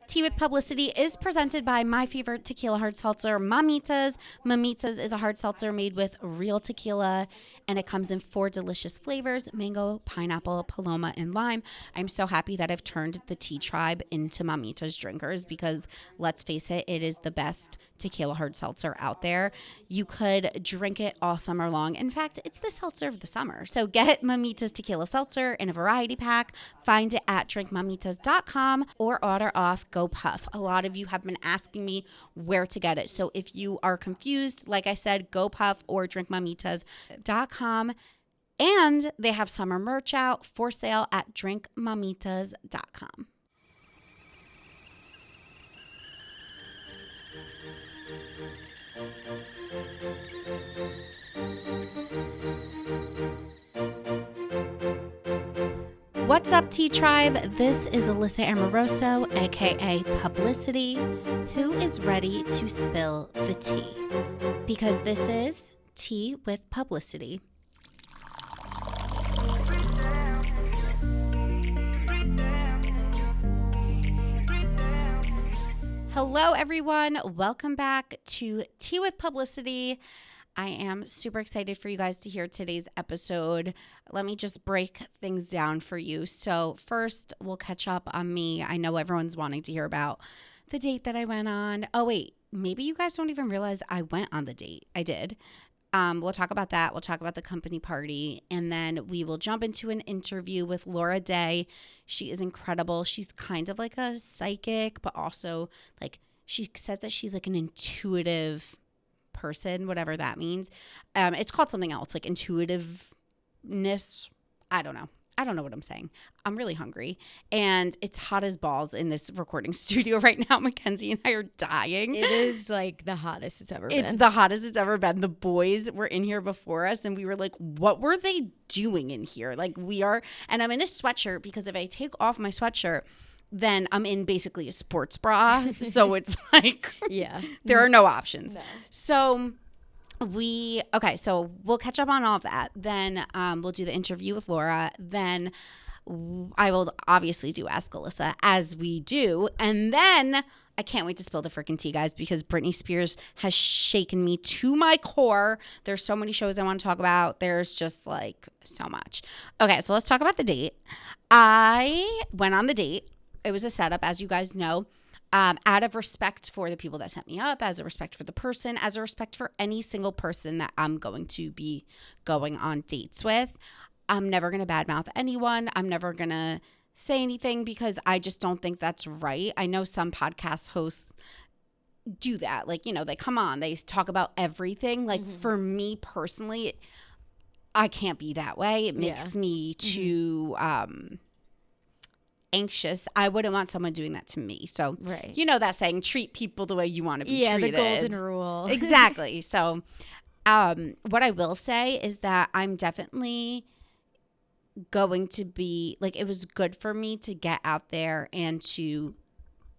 Tea with Publyssity is presented by my favorite tequila hard seltzer, Mamitas. Mamitas is a hard seltzer made with real tequila, and it comes in 4 delicious flavors: mango, pineapple, Paloma, and lime. I'm so happy that I've turned the tea tribe into Mamitas drinkers because, let's face it, it is the best tequila hard seltzer out there. You could drink it all summer long. In fact, it's the seltzer of the summer. So get Mamitas tequila seltzer in a variety pack. Find it at drinkmamitas.com or order off GoPuff. A lot of you have been asking me where to get it. So if you are confused, like I said, GoPuff or drinkmamitas.com. And they have summer merch out for sale at drinkmamitas.com. What's up, Tea Tribe? This is Alyssa Amoroso, aka Publyssity, who is ready to spill the tea. Because this is Tea with Publyssity. Hello, everyone. Welcome back to Tea with Publyssity. I am super excited for you guys to hear today's episode. Let me just break things down for you. So first, we'll catch up on me. I know everyone's wanting to hear about the date that I went on. Oh, wait, maybe you guys don't even realize I went on the date. I did. We'll talk about that. We'll talk about the company party, and then we will jump into an interview with Laura Day. She is incredible. She's kind of like a psychic, but also like she says that she's like an intuitive person, whatever that means. It's called something else, like intuitiveness. I don't know what I'm saying. I'm really hungry, and it's hot as balls in this recording studio right now. Mackenzie and I are dying. It is like the hottest it's ever been. It's the hottest it's ever been. The boys were in here before us, and we were like, what were they doing in here? Like, and I'm in a sweatshirt because if I take off my sweatshirt, then I'm in basically a sports bra. So it's like, yeah, there are no options. No. So so we'll catch up on all of that. Then we'll do the interview with Laura. Then I will obviously do Ask Alyssa, as we do. And then I can't wait to spill the freaking tea, guys, because Britney Spears has shaken me to my core. There's so many shows I want to talk about. There's just like so much. Okay, so let's talk about the date. I went on the date. It was a setup, as you guys know, out of respect for the people that set me up, as a respect for the person, as a respect for any single person that I'm going to be going on dates with. I'm never going to badmouth anyone. I'm never going to say anything because I just don't think that's right. I know some podcast hosts do that. Like, you know, they come on, they talk about everything. Like, for me personally, I can't be that way. It makes me too anxious. I wouldn't want someone doing that to me. So, You know that saying, treat people the way you want to be treated. Yeah, the golden rule. Exactly. So, what I will say is that I'm definitely going to be, like, it was good for me to get out there and to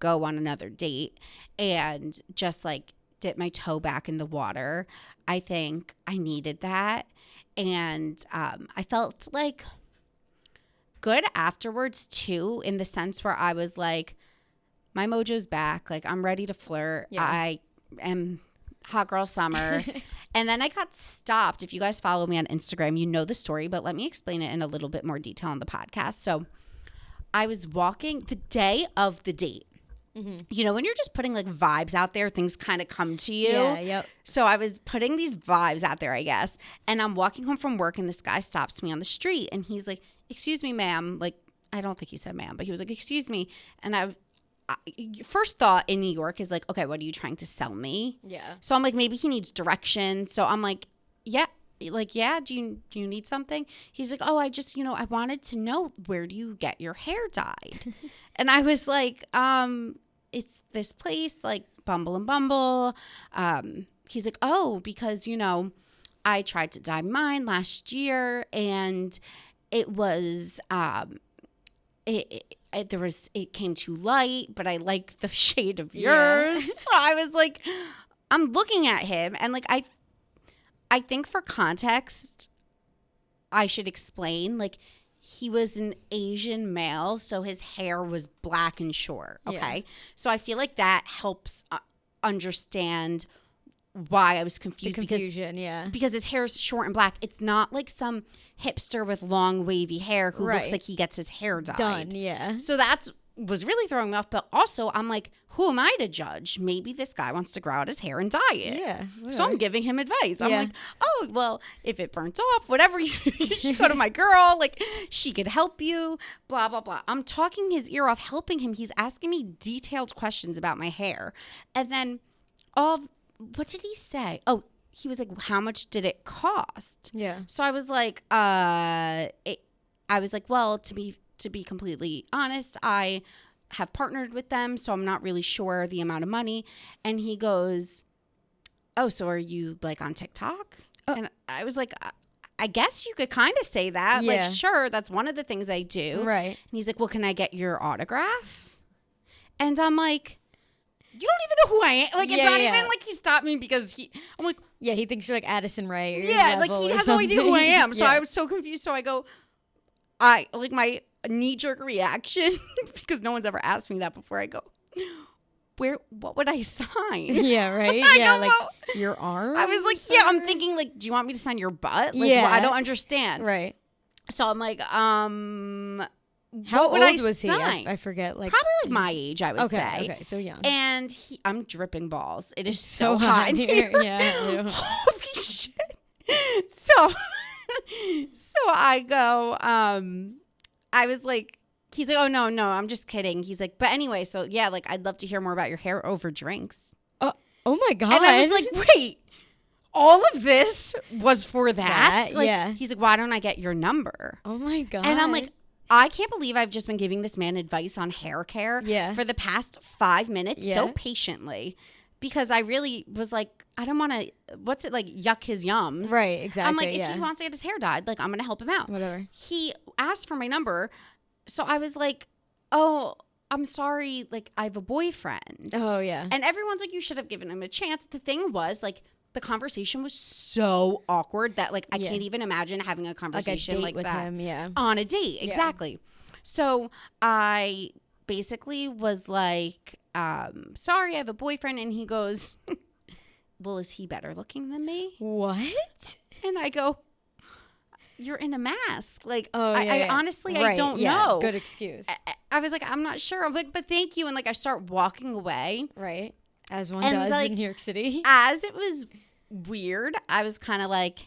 go on another date and just, like, dip my toe back in the water. I think I needed that. And I felt, like, good afterwards too, in the sense where I was like, my mojo's back, like I'm ready to flirt. I am hot girl summer. And then I got stopped. If you guys follow me on Instagram, you know the story, but let me explain it in a little bit more detail on the podcast. So I was walking the day of the date. You know, when you're just putting like vibes out there, things kind of come to you. Yeah, yep. So I was putting these vibes out there, I guess. And I'm walking home from work, and this guy stops me on the street, and he's like, "Excuse me, ma'am." Like, I don't think he said ma'am, but he was like, "Excuse me." And I first thought in New York is like, okay, what are you trying to sell me? Yeah. So I'm like, maybe he needs directions. So I'm like, yeah. Like, yeah, do you need something? He's like, oh, I just, I wanted to know, where do you get your hair dyed? And I was like, it's this place, like Bumble and Bumble. He's like, oh, because, I tried to dye mine last year, and it was, it came too light, but I like the shade of yours. Yeah. So I was like, I'm looking at him, and like, I think for context, I should explain, like, he was an Asian male, so his hair was black and short. Okay. Yeah. So I feel like that helps understand why I was confused. The confusion, because his hair is short and black. It's not like some hipster with long wavy hair who looks like he gets his hair dyed. Done, yeah. So that's was really throwing me off. But also, I'm like, who am I to judge? Maybe this guy wants to grow out his hair and dye it. Yeah. So I'm giving him advice. I'm like, oh, well, if it burnt off, whatever, you should go to my girl. Like, she could help you, blah, blah, blah. I'm talking his ear off, helping him. He's asking me detailed questions about my hair. And then what did he say? Oh, he was like, how much did it cost? Yeah. So I was like, I was like, well, to be completely honest, I have partnered with them, so I'm not really sure the amount of money. And he goes, oh, so are you like on TikTok? And I was like, I guess you could kind of say that. Yeah. Like, sure, that's one of the things I do. Right. And he's like, well, can I get your autograph? And I'm like, you don't even know who I am. Like, it's not even like he stopped me because I'm like, yeah, he thinks you're like Addison Rae. Or yeah, like he has no idea who I am. So Yeah. I was so confused. So I go, my knee-jerk reaction, because no one's ever asked me that before, I go, what would I sign? Yeah, right? Yeah, like your arm? I was like, yeah, I'm thinking, like, do you want me to sign your butt? Like, Yeah. I don't understand. Right. So I'm like, How what would old I was he? sign? I forget. Like Probably like my age, I would say. Okay, so young. And I'm dripping balls. It is so so hot in here. here. Yeah. Holy shit. So I go, I was like, he's like, oh, no, I'm just kidding. He's like, but anyway, so yeah, like, I'd love to hear more about your hair over drinks. Oh my God. And I was like, wait, all of this was for that? Like, yeah. He's like, why don't I get your number? Oh my God. And I'm like, I can't believe I've just been giving this man advice on hair care for the past 5 minutes so patiently, because I really was like, I don't want to, what's it like, yuck his yums. Right, exactly. I'm like, if he wants to get his hair dyed, like, I'm going to help him out. Whatever. He asked for my number. So I was like, oh, I'm sorry. Like, I have a boyfriend. Oh, yeah. And everyone's like, you should have given him a chance. The thing was, like, the conversation was so awkward that, like, I can't even imagine having a conversation like with that him, yeah. on a date. Exactly. So I basically was like, sorry, I have a boyfriend. And he goes, well, is he better looking than me? What? And I go, you're in a mask. Like, I honestly, right, I don't know. Good excuse. I was like, I'm not sure. I'm like, but thank you. And like, I start walking away. Right. As one And, does like, in New York City. As it was weird, I was kind of like,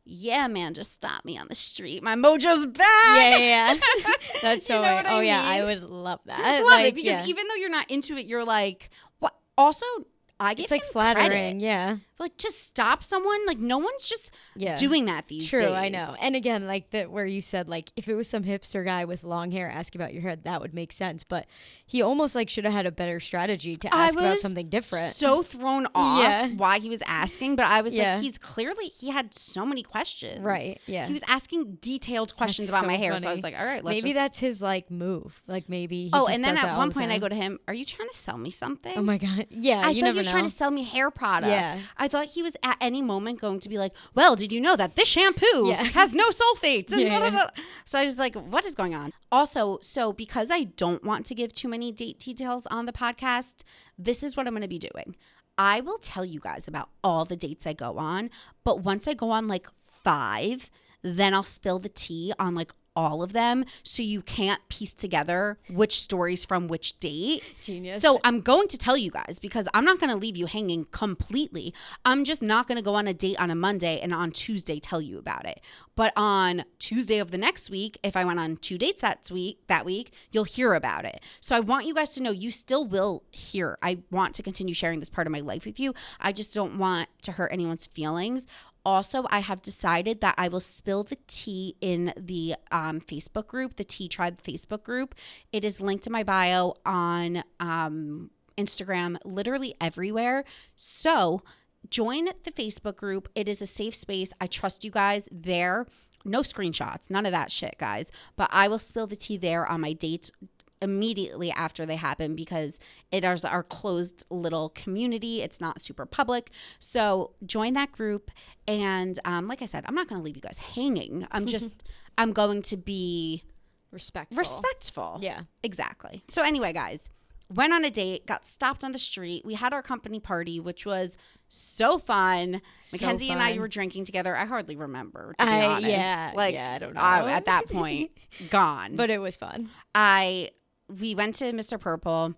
yeah, man, just stop me on the street. My mojo's back. Yeah. That's so You know what I yeah, mean? I would love that. Love it, because even though you're not into it, you're like, what? Also, I get it's like flattering, yeah. Like, just stop someone. Like, no one's just Yeah. doing that these days. True, I know. And again, like where you said, like, if it was some hipster guy with long hair asking about your hair, that would make sense. But he almost like should have had a better strategy to ask about something different. So thrown off Yeah. why he was asking, but I was Yeah. like, he had so many questions. Right, yeah. He was asking detailed questions about so my hair. funny. So I was like, all right, let's maybe that's his like move. Like maybe he just and then does at that one all the point I time. go to him, are you trying to sell me something? Oh my God. Yeah, I you thought never he was know. trying to sell me hair products. Yeah. I thought he was at any moment going to be like, well, did you know that this shampoo has no sulfates? And Yeah. blah, blah, blah. So I was like, what is going on? Also, so because I don't want to give too many date details on the podcast, this is what I'm going to be doing. I will tell you guys about all the dates I go on, but once I go on like 5, then I'll spill the tea on like all of them, so you can't piece together which stories from which date. Genius. So I'm going to tell you guys, because I'm not going to leave you hanging completely. I'm just not going to go on a date on a Monday and on Tuesday tell you about it. But on Tuesday of the next week, if I went on 2 dates that week, you'll hear about it. So I want you guys to know you still will hear. I want to continue sharing this part of my life with you. I just don't want to hurt anyone's feelings. Also, I have decided that I will spill the tea in the Facebook group, the Tea Tribe Facebook group. It is linked in my bio on Instagram, literally everywhere. So join the Facebook group. It is a safe space. I trust you guys there. No screenshots, none of that shit, guys. But I will spill the tea there on my dates immediately after they happen because it is our closed little community. It's not super public. So join that group. And like I said, I'm not going to leave you guys hanging. I'm going to be respectful. Yeah. Exactly. So anyway, guys, went on a date, got stopped on the street. We had our company party, which was so fun. Mackenzie and I were drinking together. I hardly remember, to be honest. I don't know. At that point, gone. But it was fun. We went to Mr. Purple,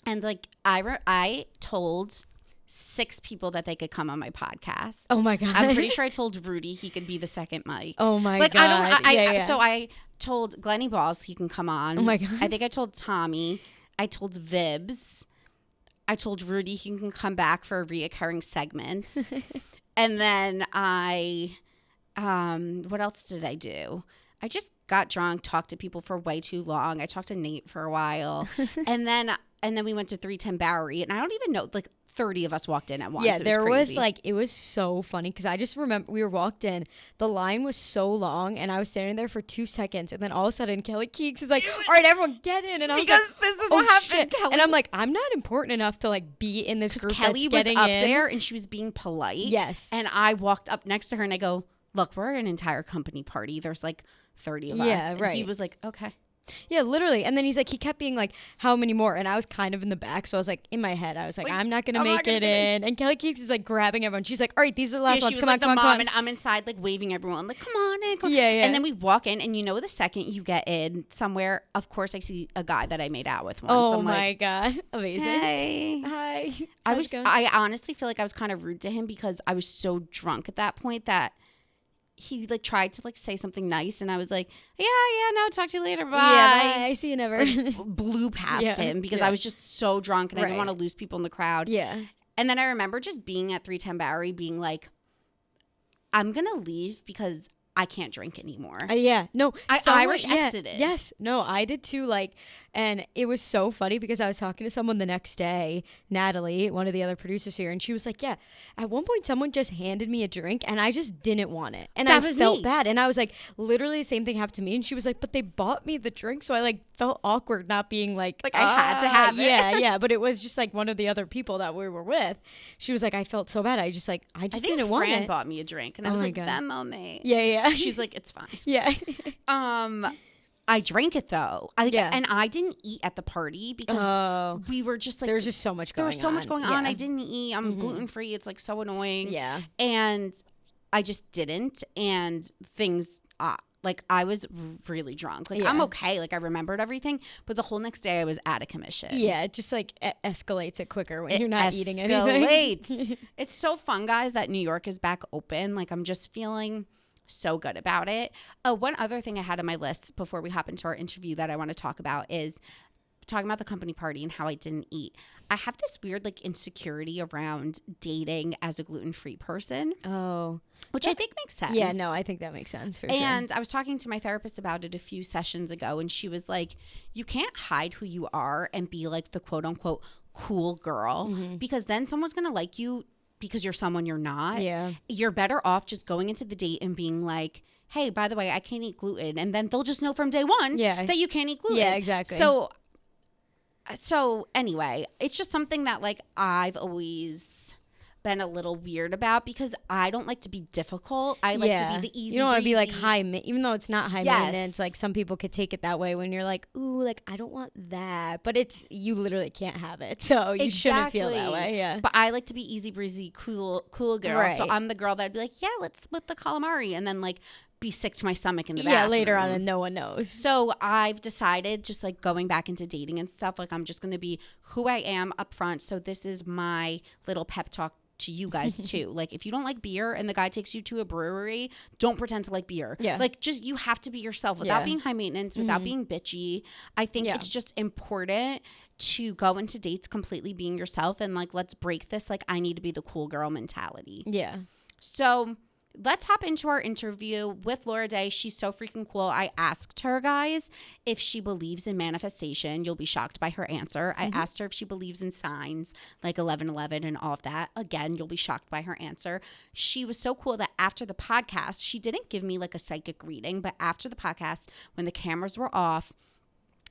and like I told 6 people that they could come on my podcast. Oh my God. I'm pretty sure I told Rudy he could be the second mic. Oh my God. So I told Glennie Balls he can come on. Oh my God. I think I told Tommy. I told Vibs. I told Rudy he can come back for reoccurring segments. And then what else did I do? I just got drunk, talked to people for way too long. I talked to Nate for a while. and then we went to 310 Bowery. And I don't even know, like 30 of us walked in at once. Yeah, it was it was so funny because I just remember we were walked in, the line was so long and I was standing there for 2 seconds and then all of a sudden Kelly Keeks is like, all right, everyone get in. And I was like, this is what happened. And I'm like, I'm not important enough to like be in this group Kelly that's was getting up in. there and she was being polite. Yes. And I walked up next to her and I go, look, we're an entire company party. There's like 30 of us. Yeah, and right. he was like, okay. Yeah, literally. And then he kept being like, how many more? And I was kind of in the back. So I was like, in my head, I was like I'm not going to make it in. And Kelly Keeks is like grabbing everyone. She's like, all right, these are the last ones. Come on. And I'm inside like waving everyone like, come on in. Yeah. And then we walk in and the second you get in somewhere, of course I see a guy that I made out with once. Oh I'm my like, God. Amazing. Hey. Hi. I honestly feel like I was kind of rude to him because I was so drunk at that point that he like tried to like say something nice and I was like, yeah, no, talk to you later, bye. Yeah, bye. See you never. Blew past him because I was just so drunk and I didn't want to lose people in the crowd. Yeah. And then I remember just being at 310 Bowery being like, I'm going to leave because I can't drink anymore. Yeah. No. I Irish exited. Yes. No, I did too. Like, and it was so funny because I was talking to someone the next day, Natalie, one of the other producers here, and she was like, yeah, at one point someone just handed me a drink and I just didn't want it. And I felt bad. And I was like, literally the same thing happened to me. And she was like, but they bought me the drink. So I like felt awkward not being like I had to have it. Yeah. But it was just like one of the other people that we were with. She was like, I felt so bad. I just didn't want it. Fran bought me a drink and I was like, Venmo me. Yeah. She's like, it's fine. Yeah. I drank it though. And I didn't eat at the party because we were just like, there was just so much going on. There was so much going on. I didn't eat. I'm gluten free. It's like so annoying. Yeah. And I just didn't. And things, like I was really drunk. Like I'm okay. Like I remembered everything. But the whole next day I was out of commission. Yeah. It just like escalates it quicker when you're not eating anything. Escalates. It's so fun, guys, that New York is back open. Like I'm just feeling so good about it. One other thing I had on my list before we hop into our interview that I want to talk about is talking about the company party and how I didn't eat. I have this weird like insecurity around dating as a gluten-free person. Oh. Which I think makes sense. Yeah, no, I think that makes sense for sure. And I was talking to my therapist about it a few sessions ago and she was like, you can't hide who you are and be like the quote unquote cool girl because then someone's going to like you because you're someone you're not. Yeah. You're better off just going into the date and being like, hey, by the way, I can't eat gluten. And then they'll just know from day one that you can't eat gluten. Yeah, exactly. So anyway, it's just something that like I've always been a little weird about because I don't like to be difficult. I like to be the easy. You don't want to be like even though it's not high maintenance. Like some people could take it that way when you're like, ooh, like I don't want that, but it's you literally can't have it, so you shouldn't feel that way. Yeah. But I like to be easy breezy, cool girl. Right. So I'm the girl that'd be like, yeah, let's split the calamari, and then like be sick to my stomach in the bathroom. Yeah, later on, and no one knows. So I've decided, just like going back into dating and stuff, like I'm just going to be who I am up front. So this is my little pep talk to you guys too. Like if you don't like beer and the guy takes you to a brewery, don't pretend to like beer. Yeah. Like just you have to be yourself without being high maintenance, without being bitchy. I think it's just important to go into dates completely being yourself and like let's break this like I need to be the cool girl mentality. Yeah. So let's hop into our interview with Laura Day. She's so freaking cool. I asked her, guys, if she believes in manifestation. You'll be shocked by her answer. I asked her if she believes in signs like 11:11 and all of that. Again, you'll be shocked by her answer. She was so cool that after the podcast, she didn't give me like a psychic reading, but after the podcast, when the cameras were off,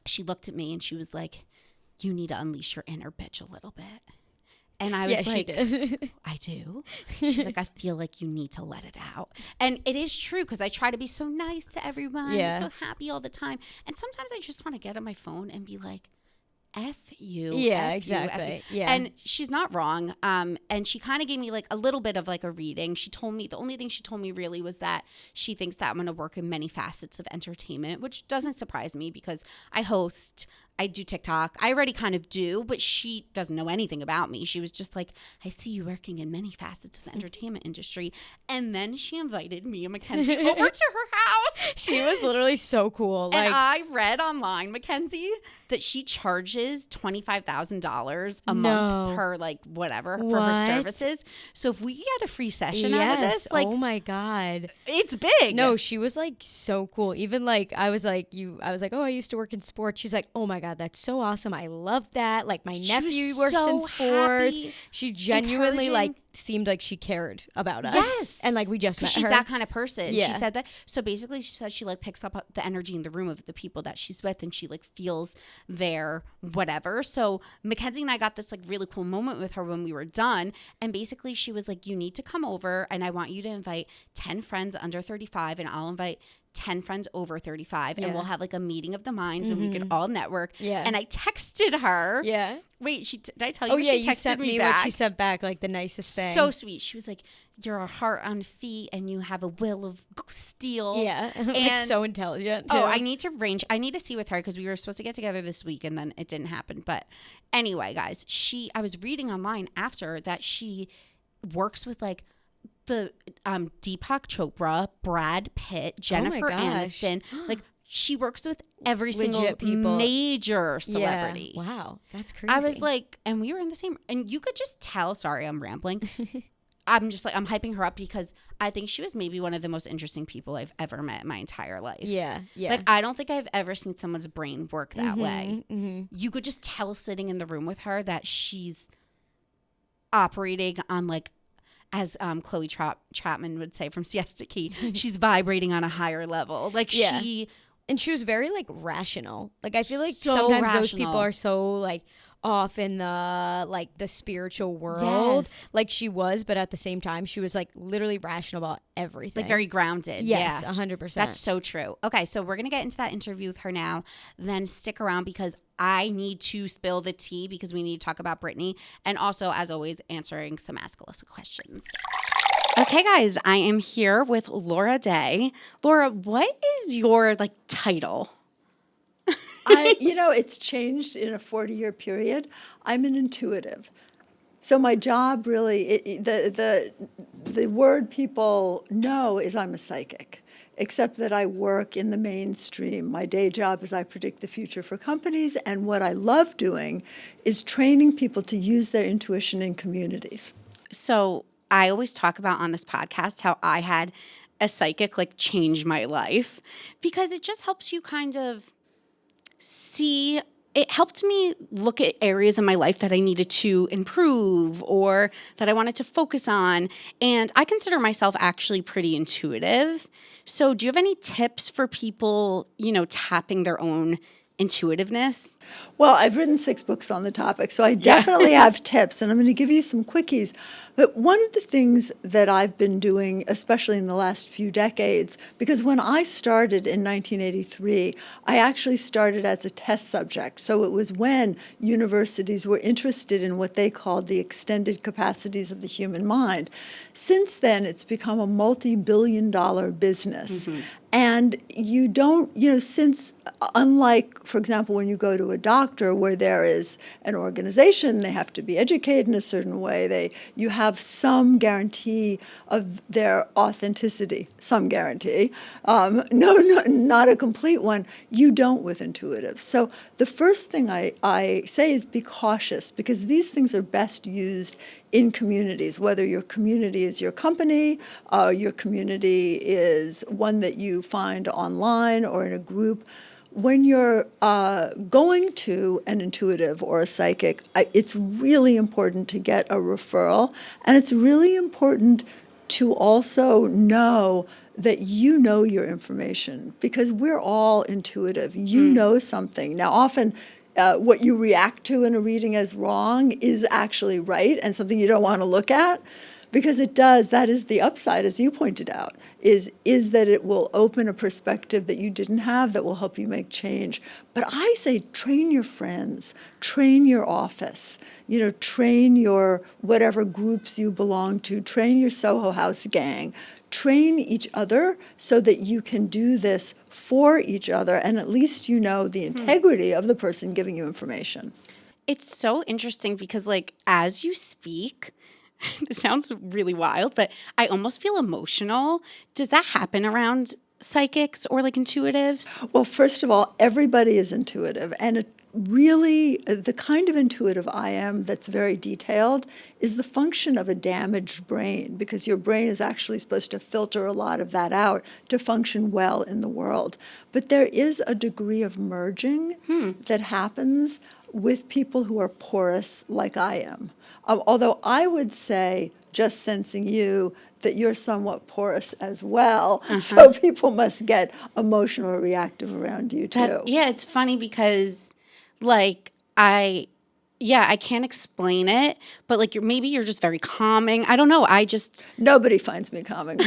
she looked at me and she was like, you need to unleash your inner bitch a little bit. And I was Yeah, like, she did. I do. She's like, I feel like you need to let it out. And it is true because I try to be so nice to everyone, so happy all the time. And sometimes I just want to get on my phone and be like, F you. Yeah, F exactly. You, F you. Yeah. And she's not wrong. And she kind of gave me like a little bit of like a reading. She told me, the only thing she told me really was that she thinks that I'm going to work in many facets of entertainment, which doesn't surprise me because I host, I do TikTok. I already kind of do, but she doesn't know anything about me. She was just like, I see you working in many facets of the entertainment industry. And then she invited me and Mackenzie over to her house. She was literally so cool. And Like, I read online, Mackenzie, that she charges $25,000 a month per like whatever for her services. So if we get a free session out of this, like, oh my God, it's big. No, she was like so cool. Even like I was like, oh, I used to work in sports. She's like, oh my God, that's so awesome. I love that. Like my nephew works in sports. Happy, she genuinely like seemed like she cared about us. Yes. And like we just met she's her. that kind of person. Yeah. She said that. So basically she said she like picks up the energy in the room of the people that she's with and she like feels their whatever. So Mackenzie and I got this like really cool moment with her when we were done. And basically she was like, you need to come over and I want you to invite 10 friends under 35 and I'll invite 10 friends over 35 and we'll have like a meeting of the minds and we could all network. Yeah. And I texted her. Yeah. Wait, did I tell you? Oh yeah, she you texted sent me back? what she sent back, like the nicest thing. So sweet. She was like, "You're a heart on feet, and you have a will of steel." Yeah, like so intelligent. Too. Oh, I need to see with her because we were supposed to get together this week, and then it didn't happen. But anyway, guys, I was reading online after that she works with like the Deepak Chopra, Brad Pitt, Jennifer Aniston, like. She works with every single major celebrity. Yeah. Wow, that's crazy. I was like, and we were in the same, and you could just tell, sorry, I'm rambling. I'm just like, I'm hyping her up because I think she was maybe one of the most interesting people I've ever met in my entire life. Yeah, yeah. Like, I don't think I've ever seen someone's brain work that way. Mm-hmm. You could just tell sitting in the room with her that she's operating on like, as Chloe Chapman would say from Siesta Key, she's vibrating on a higher level. Like And she was very like rational. Like I feel like so sometimes rational. those people are so like off in the spiritual world. Yes. Like she was, but at the same time she was like literally rational about everything. Like very grounded. Yes, yeah. 100%. That's so true. Okay, so we're gonna get into that interview with her now. Then stick around because I need to spill the tea because we need to talk about Britney and also, as always, answering some Ask Alyssa questions. Okay, guys, I am here with Laura Day. Laura, what is your title? It's changed in a 40-year period. I'm an intuitive. So my job really, the word people know is I'm a psychic, except that I work in the mainstream. My day job is I predict the future for companies, and what I love doing is training people to use their intuition in communities. So I always talk about on this podcast how I had a psychic change my life because it just helps you kind of see. It helped me look at areas in my life that I needed to improve or that I wanted to focus on. And I consider myself actually pretty intuitive. So do you have any tips for people, tapping their own intuitiveness? Well, I've written 6 books on the topic, so I definitely have tips, and I'm going to give you some quickies. But one of the things that I've been doing, especially in the last few decades, because when I started in 1983, I actually started as a test subject. So it was when universities were interested in what they called the extended capacities of the human mind. Since then, it's become a multi-billion-dollar business. Mm-hmm. And you don't, since unlike, for example, when you go to a doctor where there is an organization, they have to be educated in a certain way, you have some guarantee of their authenticity, some guarantee. No, not a complete one. You don't with intuitive. So the first thing I say is be cautious, because these things are best used in communities, whether your community is your company, your community is one that you find online or in a group. When you're going to an intuitive or a psychic, it's really important to get a referral, and it's really important to also know that you know your information, because we're all intuitive. You know something. Now, often what you react to in a reading as wrong is actually right and something you don't want to look at, because that is the upside, as you pointed out, is that it will open a perspective that you didn't have that will help you make change. But I say train your friends, train your office, train your whatever groups you belong to, train your Soho House gang, train each other so that you can do this for each other, and at least you know the integrity of the person giving you information. It's so interesting because, like, as you speak, it sounds really wild, but I almost feel emotional. Does that happen around psychics or like intuitives? Well, first of all, everybody is intuitive, and really the kind of intuitive I am that's very detailed is the function of a damaged brain, because your brain is actually supposed to filter a lot of that out to function well in the world. But there is a degree of merging that happens with people who are porous like I am. Although I would say, just sensing you, that you're somewhat porous as well. So people must get emotional or reactive around you too. Yeah, it's funny because like I can't explain it, but like maybe you're just very calming. I don't know. Nobody finds me calming.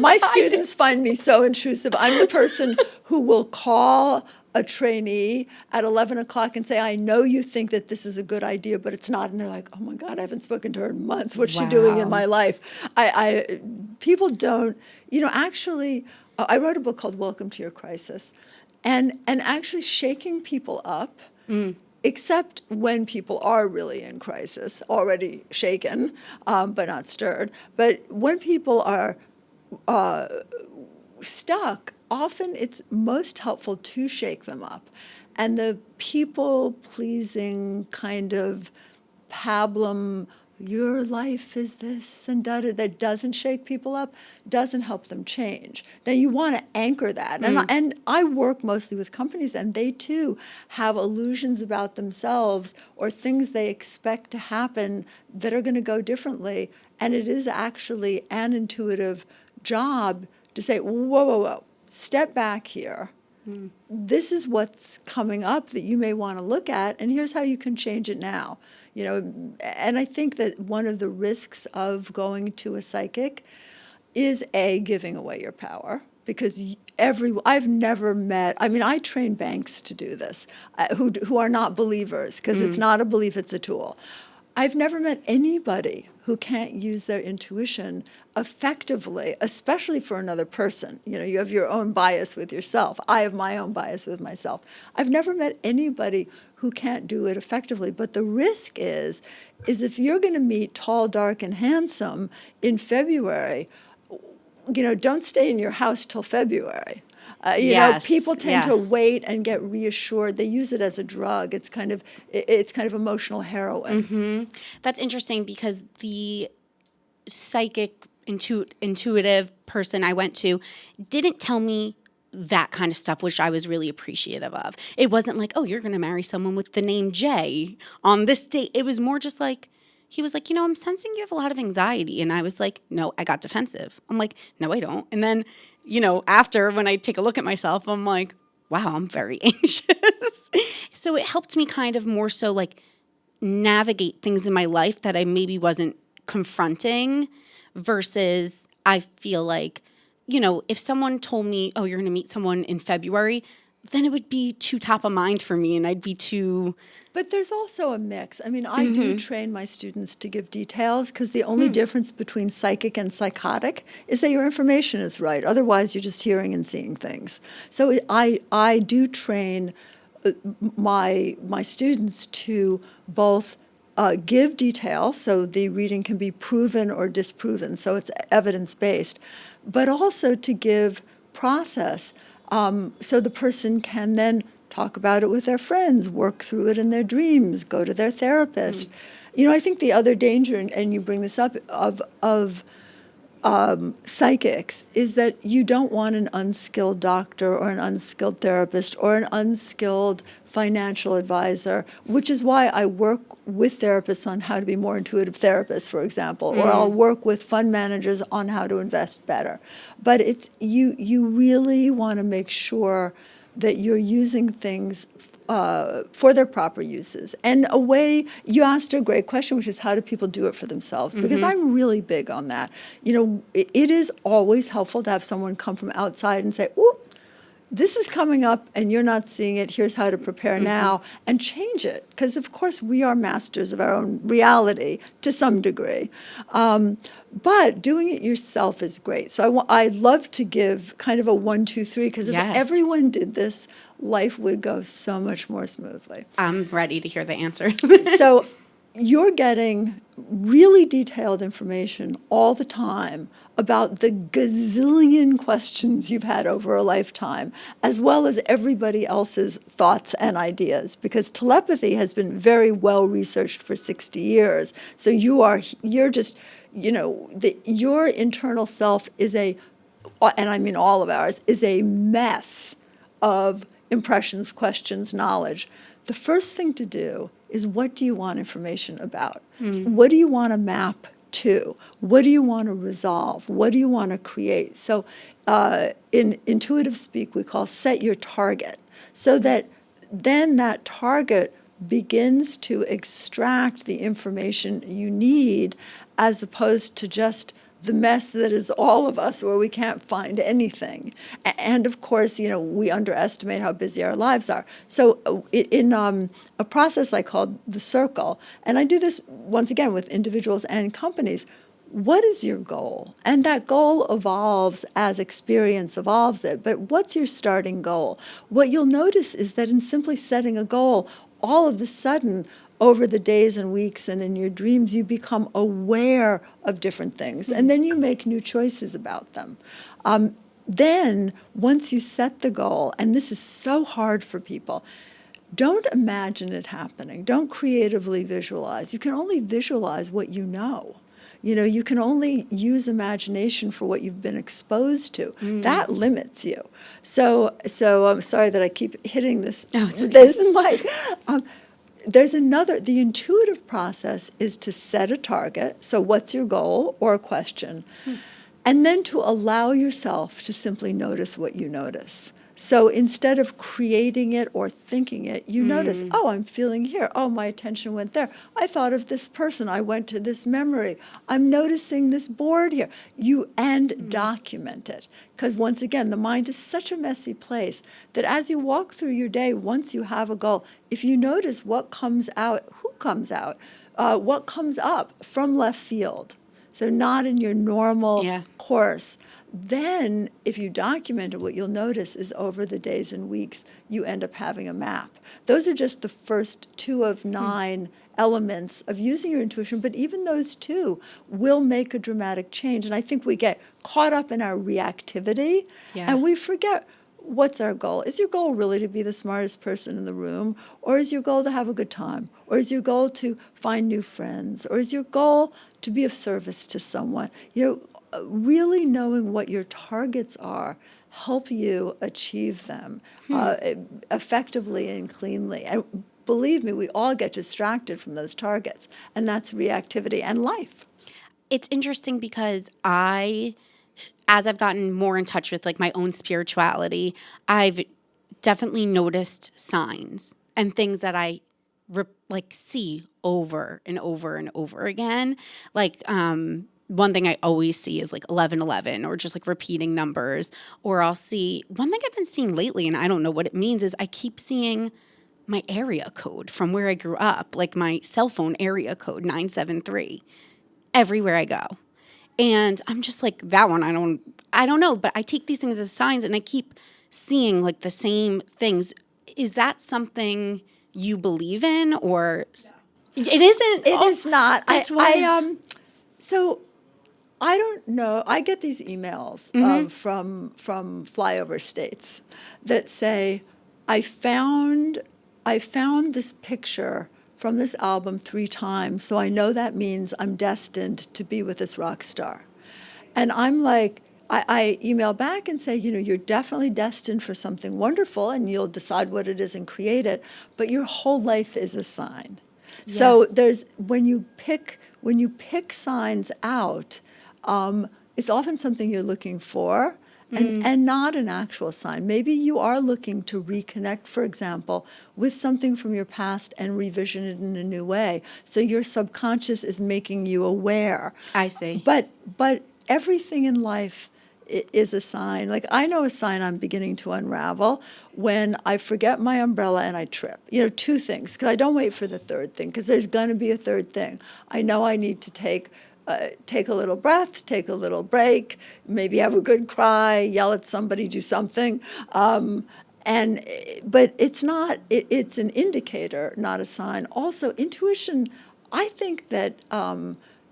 My students find me so intrusive. I'm the person who will call a trainee at 11 o'clock and say, I know you think that this is a good idea, but it's not. And they're like, oh my God, I haven't spoken to her in months. What's she doing in my life? People don't, actually, I wrote a book called Welcome to Your Crisis. And actually shaking people up, except when people are really in crisis, already shaken, but not stirred. But when people are stuck, often it's most helpful to shake them up. And the people-pleasing kind of pablum, your life is this and that doesn't shake people up, doesn't help them change. Now, you want to anchor that. And I work mostly with companies, and they too have illusions about themselves or things they expect to happen that are going to go differently. And it is actually an intuitive job to say, whoa, step back here. This is what's coming up that you may want to look at, and here's how you can change it now. And I think that one of the risks of going to a psychic is giving away your power, because I've never met, I train banks to do this, who are not believers, because it's not a belief, it's a tool. I've never met anybody who can't use their intuition effectively, especially for another person. You have your own bias with yourself. I have my own bias with myself. I've never met anybody who can't do it effectively. But the risk is if you're going to meet tall, dark, and handsome in February, don't stay in your house till February. People tend to wait and get reassured. They use it as a drug. It's kind of emotional heroin. That's interesting, because the psychic intuitive person I went to didn't tell me that kind of stuff, which I was really appreciative of. It wasn't like, oh, you're going to marry someone with the name Jay on this date. It was more just like, he was like, I'm sensing you have a lot of anxiety. And I was like, no, I got defensive. I'm like, no, I don't. And then, after, when I take a look at myself, I'm like, wow, I'm very anxious. So it helped me kind of more so like navigate things in my life that I maybe wasn't confronting, versus I feel like, if someone told me, oh, you're going to meet someone in February, then it would be too top of mind for me, and I'd be too... But there's also a mix. I do train my students to give details, because the only difference between psychic and psychotic is that your information is right. Otherwise, you're just hearing and seeing things. So I do train my students to both give detail, so the reading can be proven or disproven, so it's evidence-based, but also to give process, so the person can then talk about it with their friends, work through it in their dreams, go to their therapist. I think the other danger, and you bring this up, of psychics is that you don't want an unskilled doctor or an unskilled therapist or an unskilled financial advisor, which is why I work with therapists on how to be more intuitive therapists, for example, or I'll work with fund managers on how to invest better. But it's you really want to make sure that you're using things for their proper uses. And a way, you asked a great question, which is how do people do it for themselves? Because I'm really big on that. You know, it is always helpful to have someone come from outside and say, "Ooh, this is coming up and you're not seeing it. Here's how to prepare now," and change it. Because, of course, we are masters of our own reality to some degree. But doing it yourself is great. So I'd love to give kind of a 1, 2, 3, because if everyone did this, life would go so much more smoothly. I'm ready to hear the answers. So you're getting really detailed information all the time about the gazillion questions you've had over a lifetime, as well as everybody else's thoughts and ideas, because telepathy has been very well researched for 60 years. So you're just, you know, your internal self is and I mean all of ours, is a mess of impressions, questions, knowledge. The first thing to do is, what do you want information about? What do you want to map to? What do you want to resolve? What do you want to create? So in intuitive speak, we call set your target, so that then that target begins to extract the information you need, as opposed to just the mess that is all of us, where we can't find anything. And of course, you know, we underestimate how busy our lives are. So in a process I call the circle, and I do this once again with individuals and companies, what is your goal? And that goal evolves as experience evolves it, but what's your starting goal? What you'll notice is that in simply setting a goal, all of a sudden, over the days and weeks and in your dreams, you become aware of different things, and then you make new choices about them. Then, once you set the goal, and this is so hard for people, don't imagine it happening. Don't creatively visualize. You can only visualize what you know. You know, you can only use imagination for what you've been exposed to. That limits you. So I'm sorry that I keep hitting this. No, it's okay. This mic. There's the intuitive process is to set a target. So what's your goal or a question? And then to allow yourself to simply notice what you notice. So instead of creating it or thinking it, you notice, oh, I'm feeling here. Oh, my attention went there. I thought of this person. I went to this memory. I'm noticing this board here. And document it. Because once again, the mind is such a messy place that as you walk through your day, once you have a goal, if you notice what comes out, who comes out, what comes up from left field, so not in your normal course, then if you document it, what you'll notice is over the days and weeks, you end up having a map. Those are just the first 2 of 9 elements of using your intuition, but even those 2 will make a dramatic change. And I think we get caught up in our reactivity, and we forget, what's our goal? Is your goal really to be the smartest person in the room? Or is your goal to have a good time? Or is your goal to find new friends? Or is your goal to be of service to someone? You know, really knowing what your targets are help you achieve them effectively and cleanly. And believe me, we all get distracted from those targets, and that's reactivity and life. It's interesting because as I've gotten more in touch with like my own spirituality, I've definitely noticed signs and things that I see over and over and over again. Like one thing I always see is like 1111, or just like repeating numbers. Or I'll see, one thing I've been seeing lately, and I don't know what it means, is I keep seeing my area code from where I grew up, like my cell phone area code, 973, everywhere I go. And I'm just like, that one, I don't know, but I take these things as signs, and I keep seeing like the same things. Is that something you believe in, or it isn't? It is not. That's why. So I don't know. I get these emails from flyover states that say, I found this picture from this album 3 times, so I know that means I'm destined to be with this rock star. And I'm like, I email back and say, you're definitely destined for something wonderful, and you'll decide what it is and create it, but your whole life is a sign. Yeah. So when you pick signs out, it's often something you're looking for, and not an actual sign. Maybe you are looking to reconnect, for example, with something from your past and revision it in a new way. So your subconscious is making you aware. I see. But everything in life is a sign. Like, I know a sign I'm beginning to unravel when I forget my umbrella and I trip. Two things, because I don't wait for the third thing, because there's going to be a third thing. I know I need to take a little breath, take a little break, maybe have a good cry, yell at somebody, do something. But it's not, it's an indicator, not a sign. Also, intuition, I think that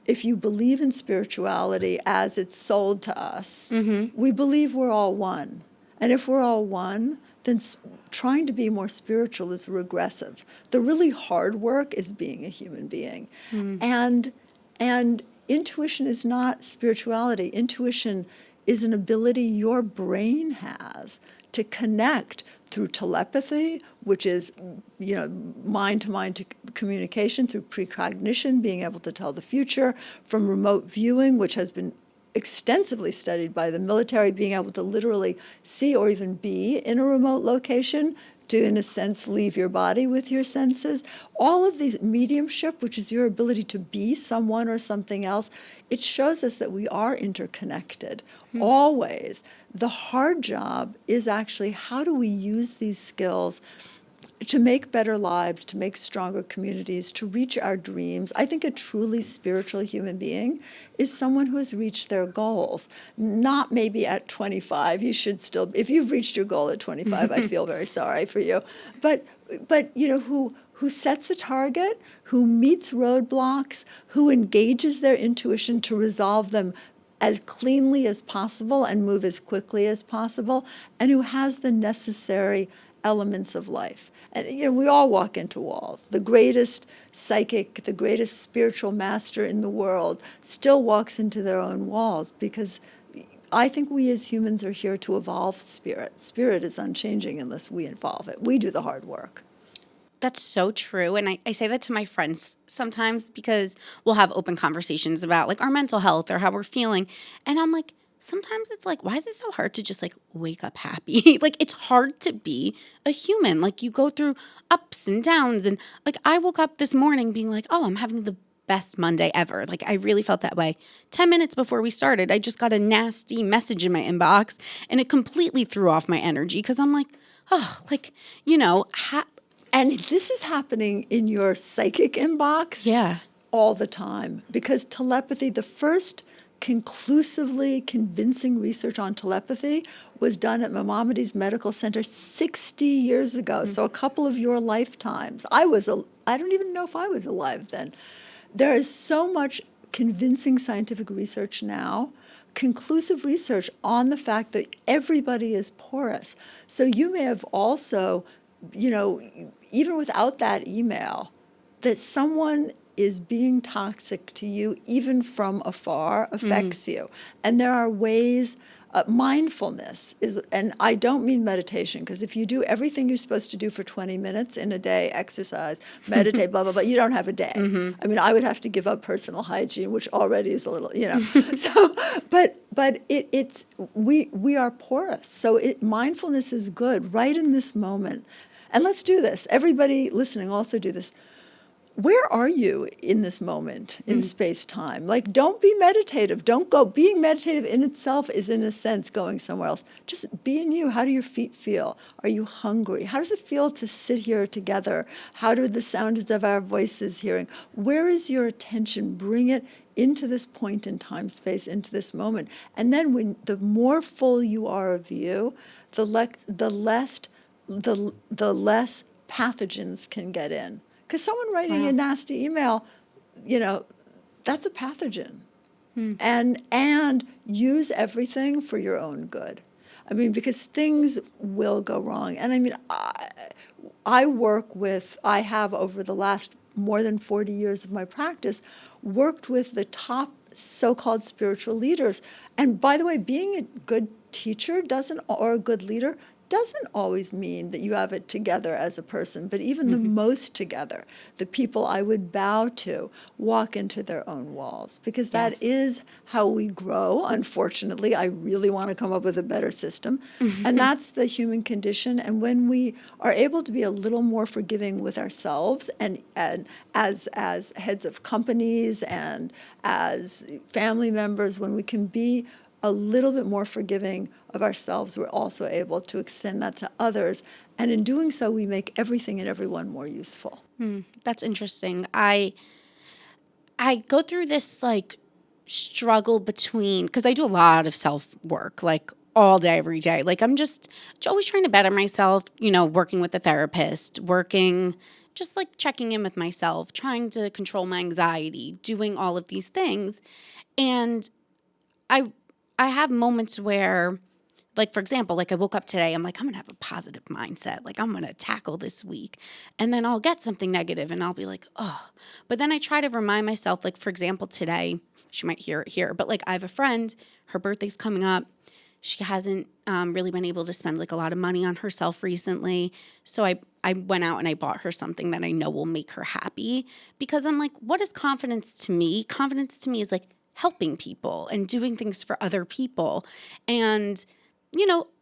if you believe in spirituality as it's sold to us, we believe we're all one. And if we're all one, then trying to be more spiritual is regressive. The really hard work is being a human being. And intuition is not spirituality. Intuition is an ability your brain has to connect through telepathy, which is, mind-to-mind communication, through precognition, being able to tell the future, from remote viewing, which has been extensively studied by the military, being able to literally see or even be in a remote location, to, in a sense, leave your body with your senses. All of these mediumship, which is your ability to be someone or something else, it shows us that we are interconnected, always. The hard job is actually, how do we use these skills to make better lives, to make stronger communities, to reach our dreams? I think a truly spiritual human being is someone who has reached their goals. Not maybe at 25. You should still, if you've reached your goal at 25, I feel very sorry for you. But who sets a target, who meets roadblocks, who engages their intuition to resolve them as cleanly as possible and move as quickly as possible, and who has the necessary elements of life. And we all walk into walls. The greatest psychic, the greatest spiritual master in the world still walks into their own walls, because I think we as humans are here to evolve spirit. Spirit is unchanging unless we evolve it. We do the hard work. That's so true. And I say that to my friends sometimes, because we'll have open conversations about like our mental health or how we're feeling. And I'm like, sometimes it's like, why is it so hard to just like wake up happy? Like, it's hard to be a human. Like, you go through ups and downs. And like, I woke up this morning being like, oh, I'm having the best Monday ever. Like, I really felt that way. 10 minutes before we started, I just got a nasty message in my inbox, and it completely threw off my energy, because I'm like, oh, like, and this is happening in your psychic inbox all the time, because telepathy, the first conclusively convincing research on telepathy was done at Mamitas Medical Center 60 years ago. So a couple of your lifetimes. I don't even know if I was alive then. There is so much convincing scientific research now, conclusive research on the fact that everybody is porous. So you may have also, even without that email, that someone is being toxic to you, even from afar, affects you. And there are ways, mindfulness is, and I don't mean meditation, because if you do everything you're supposed to do for 20 minutes in a day, exercise, meditate, blah, blah, blah, you don't have a day. I mean, I would have to give up personal hygiene, which already is a little, So, but we are porous. So mindfulness is good right in this moment. And let's do this. Everybody listening, also do this. Where are you in this moment in space-time? Like, don't be meditative. Don't go. Being meditative in itself is, in a sense, going somewhere else. Just being you. How do your feet feel? Are you hungry? How does it feel to sit here together? How do the sounds of our voices hearing? Where is your attention? Bring it into this point in time, space, into this moment. And then when the more full you are of you, the less pathogens can get in. Because someone writing a nasty email, that's a pathogen. And use everything for your own good. I mean, because things will go wrong. And I mean, I have over the last more than 40 years of my practice worked with the top so-called spiritual leaders. And by the way, being a good teacher or a good leader doesn't always mean that you have it together as a person, but even the most together, the people I would bow to walk into their own walls, because that is how we grow. Unfortunately, I really want to come up with a better system. And that's the human condition. And when we are able to be a little more forgiving with ourselves and as heads of companies and as family members, when we can be a little bit more forgiving of ourselves, we're also able to extend that to others. And in doing so, we make everything and everyone more useful. That's interesting. I go through this like struggle between, because I do a lot of self work, like all day, every day. Like I'm just always trying to better myself, working with a therapist, just like checking in with myself, trying to control my anxiety, doing all of these things. And I have moments where, like, for example, like I woke up today, I'm like, I'm going to have a positive mindset. Like, I'm going to tackle this week. And then I'll get something negative and I'll be like, oh. But then I try to remind myself, like, for example, today, she might hear it here, but like I have a friend, her birthday's coming up. She hasn't really been able to spend like a lot of money on herself recently. So I went out and I bought her something that I know will make her happy, because I'm like, what is confidence to me? Confidence to me is like helping people and doing things for other people. And,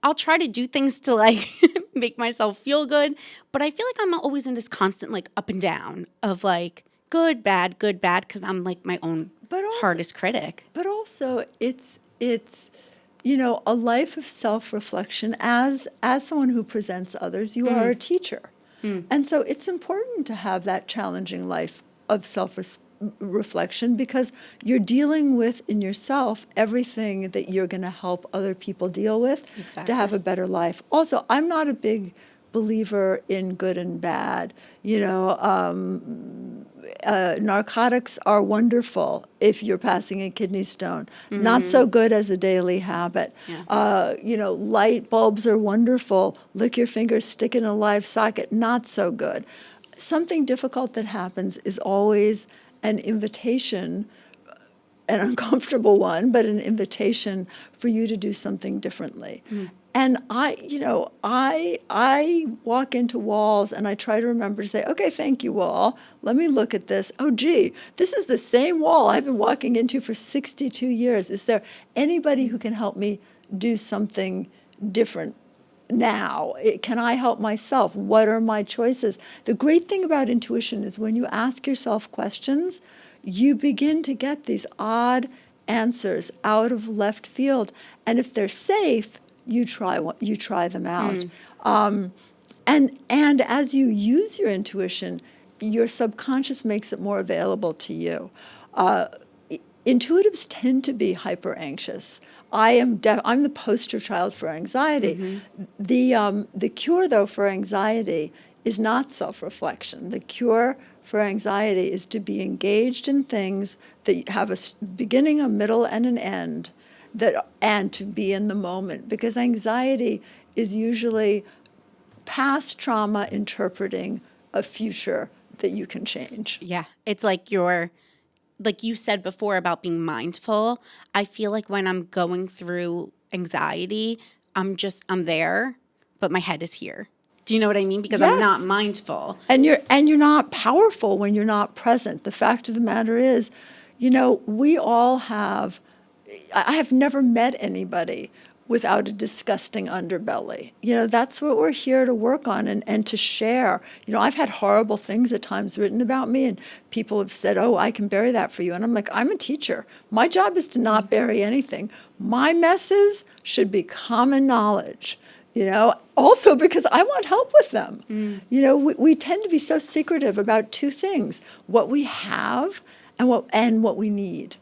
I'll try to do things to like make myself feel good. But I feel like I'm always in this constant like up and down of like good, bad, because I'm like my own hardest critic. But also it's a life of self-reflection. As someone who presents others, you are a teacher. And so it's important to have that challenging life of self-reflection, because you're dealing with in yourself everything that you're going to help other people deal with to have a better life. Also, I'm not a big believer in good and bad. Narcotics are wonderful if you're passing a kidney stone. Not so good as a daily habit. Light bulbs are wonderful. Lick your fingers, stick in a live socket. Not so good. Something difficult that happens is always an invitation, an uncomfortable one, but an invitation for you to do something differently. And I walk into walls and I try to remember to say, okay, thank you, wall. Let me look at this. Oh, gee, this is the same wall I've been walking into for 62 years. Is there anybody who can help me do something different now? Can I help myself? What are my choices? The great thing about intuition is when you ask yourself questions, you begin to get these odd answers out of left field. And if they're safe, you try them out. And as you use your intuition, your subconscious makes it more available to you. Intuitives tend to be hyper anxious. I'm the poster child for anxiety. The cure, though, for anxiety is not self-reflection. The cure for anxiety is to be engaged in things that have a beginning, a middle, and an end, and to be in the moment, because anxiety is usually past trauma interpreting a future that you can change. Yeah, it's like like you said before about being mindful. I feel like when I'm going through anxiety, I'm there, but my head is here. Do you know what I mean? Because I'm not mindful. And you're not powerful when you're not present. The fact of the matter is, we all have. I have never met anybody without a disgusting underbelly. That's what we're here to work on and to share. I've had horrible things at times written about me, and people have said, oh, I can bury that for you. And I'm like, I'm a teacher. My job is to not bury anything. My messes should be common knowledge. Also because I want help with them. We tend to be so secretive about two things: what we have and what we need.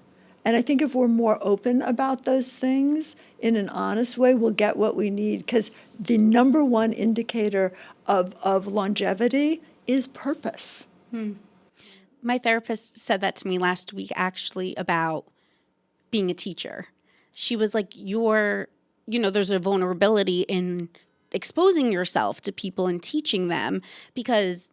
And I think if we're more open about those things in an honest way, we'll get what we need. Because the number one indicator of longevity is purpose. My therapist said that to me last week, actually, about being a teacher. She was like, there's a vulnerability in exposing yourself to people and teaching them, because,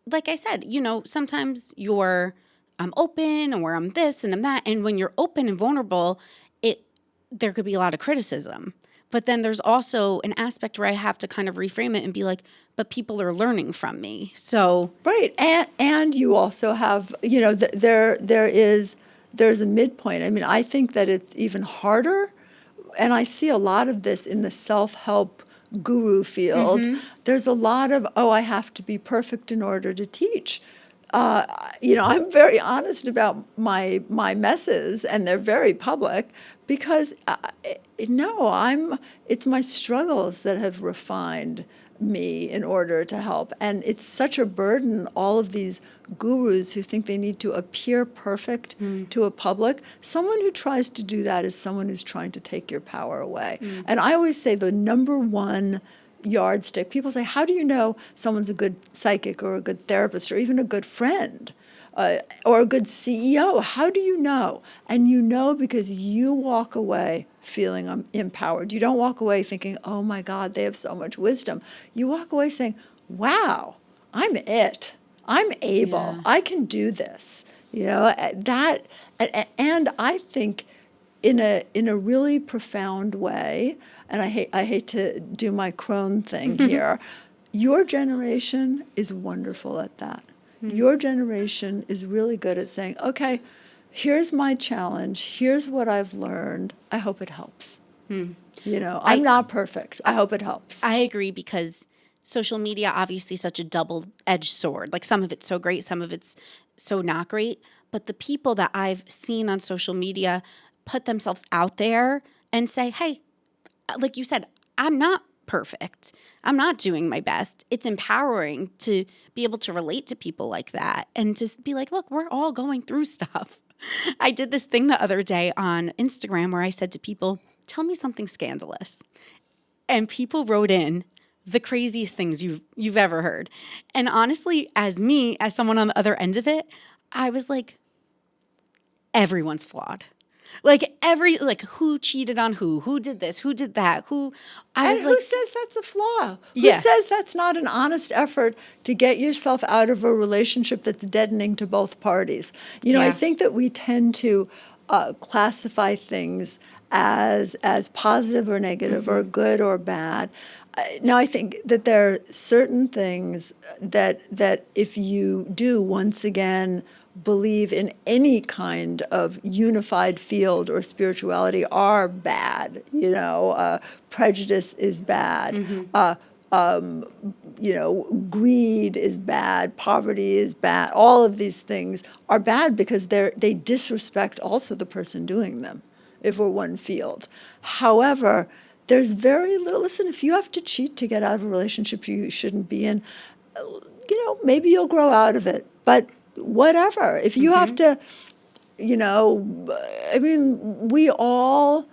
like I said, sometimes you're I'm open or I'm this and I'm that. And when you're open and vulnerable, there could be a lot of criticism. But then there's also an aspect where I have to kind of reframe it and be like, but people are learning from me. So right, and you also have, there's a midpoint. I mean, I think that it's even harder, and I see a lot of this in the self-help guru field. There's a lot of, I have to be perfect in order to teach. I'm very honest about my messes, and they're very public because it's my struggles that have refined me in order to help. And it's such a burden, all of these gurus who think they need to appear perfect to a public. Someone who tries to do that is someone who's trying to take your power away. And I always say the number one yardstick, people say, how do you know someone's a good psychic or a good therapist or even a good friend or a good CEO? How do you know? And you know because you walk away feeling empowered. You don't walk away thinking, oh my God, they have so much wisdom. You walk away saying, wow, I'm it. I'm able. Yeah. I can do this. That, and I think in a really profound way, and I hate to do my crone thing here, your generation is wonderful at that. Your generation is really good at saying, okay, here's my challenge. Here's what I've learned. I hope it helps. I'm not perfect. I hope it helps. I agree, because social media, obviously such a double-edged sword. Like, some of it's so great, some of it's so not great. But the people that I've seen on social media put themselves out there and say, hey, like you said, I'm not perfect. I'm not doing my best. It's empowering to be able to relate to people like that and just be like, look, we're all going through stuff. I did this thing the other day on Instagram where I said to people, tell me something scandalous. And people wrote in the craziest things you've ever heard. And honestly, as someone on the other end of it, I was like, everyone's flawed. Who cheated on who did this, who did that, who says that's a flaw? Yeah. Who says that's not an honest effort to get yourself out of a relationship that's deadening to both parties? I think that we tend to classify things as positive or negative or good or bad. Now, I think that there are certain things that if you do, once again, believe in any kind of unified field or spirituality are bad. Prejudice is bad. Greed is bad. Poverty is bad. All of these things are bad because they disrespect also the person doing them, if we're one field. However, there's very little, listen, if you have to cheat to get out of a relationship you shouldn't be in, maybe you'll grow out of it. But whatever. If you have to, we all,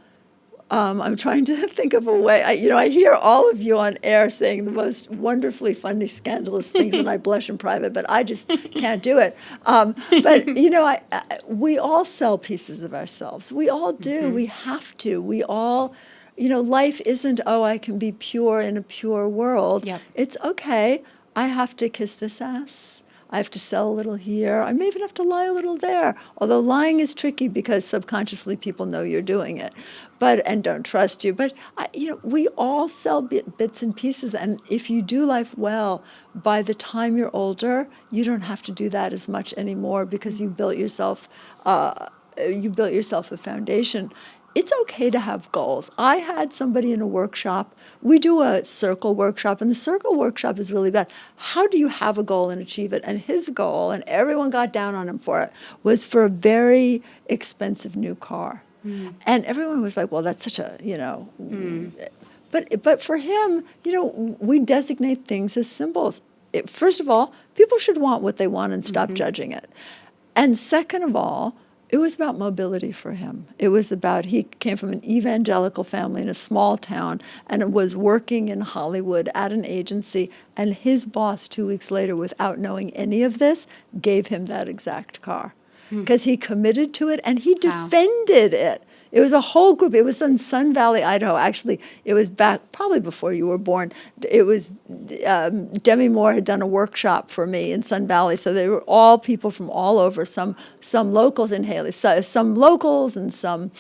I'm trying to think of a way, I hear all of you on air saying the most wonderfully funny, scandalous things, and I blush in private, but I just can't do it. We all sell pieces of ourselves. We all do. We have to. We all, life isn't, I can be pure in a pure world. Yep. It's okay. I have to kiss this ass. I have to sell a little here. I may even have to lie a little there. Although lying is tricky because subconsciously people know you're doing it, and don't trust you. But we all sell bits and pieces, and if you do life well, by the time you're older, you don't have to do that as much anymore because you built yourself a foundation. It's okay to have goals. I had somebody in a workshop. We do a circle workshop, and the circle workshop is really bad. How do you have a goal and achieve it? And his goal, and everyone got down on him for it, was for a very expensive new car. And everyone was like, well, that's such a, But for him, we designate things as symbols. First of all, people should want what they want and stop judging it. And second of all, it was about mobility for him. It was about, he came from an evangelical family in a small town and was working in Hollywood at an agency, and his boss 2 weeks later, without knowing any of this, gave him that exact car because he committed to it and he defended it. It was a whole group. It was in Sun Valley, Idaho. Actually, it was back probably before you were born. It was Demi Moore had done a workshop for me in Sun Valley, so they were all people from all over. Some locals in Haley, some locals, and some,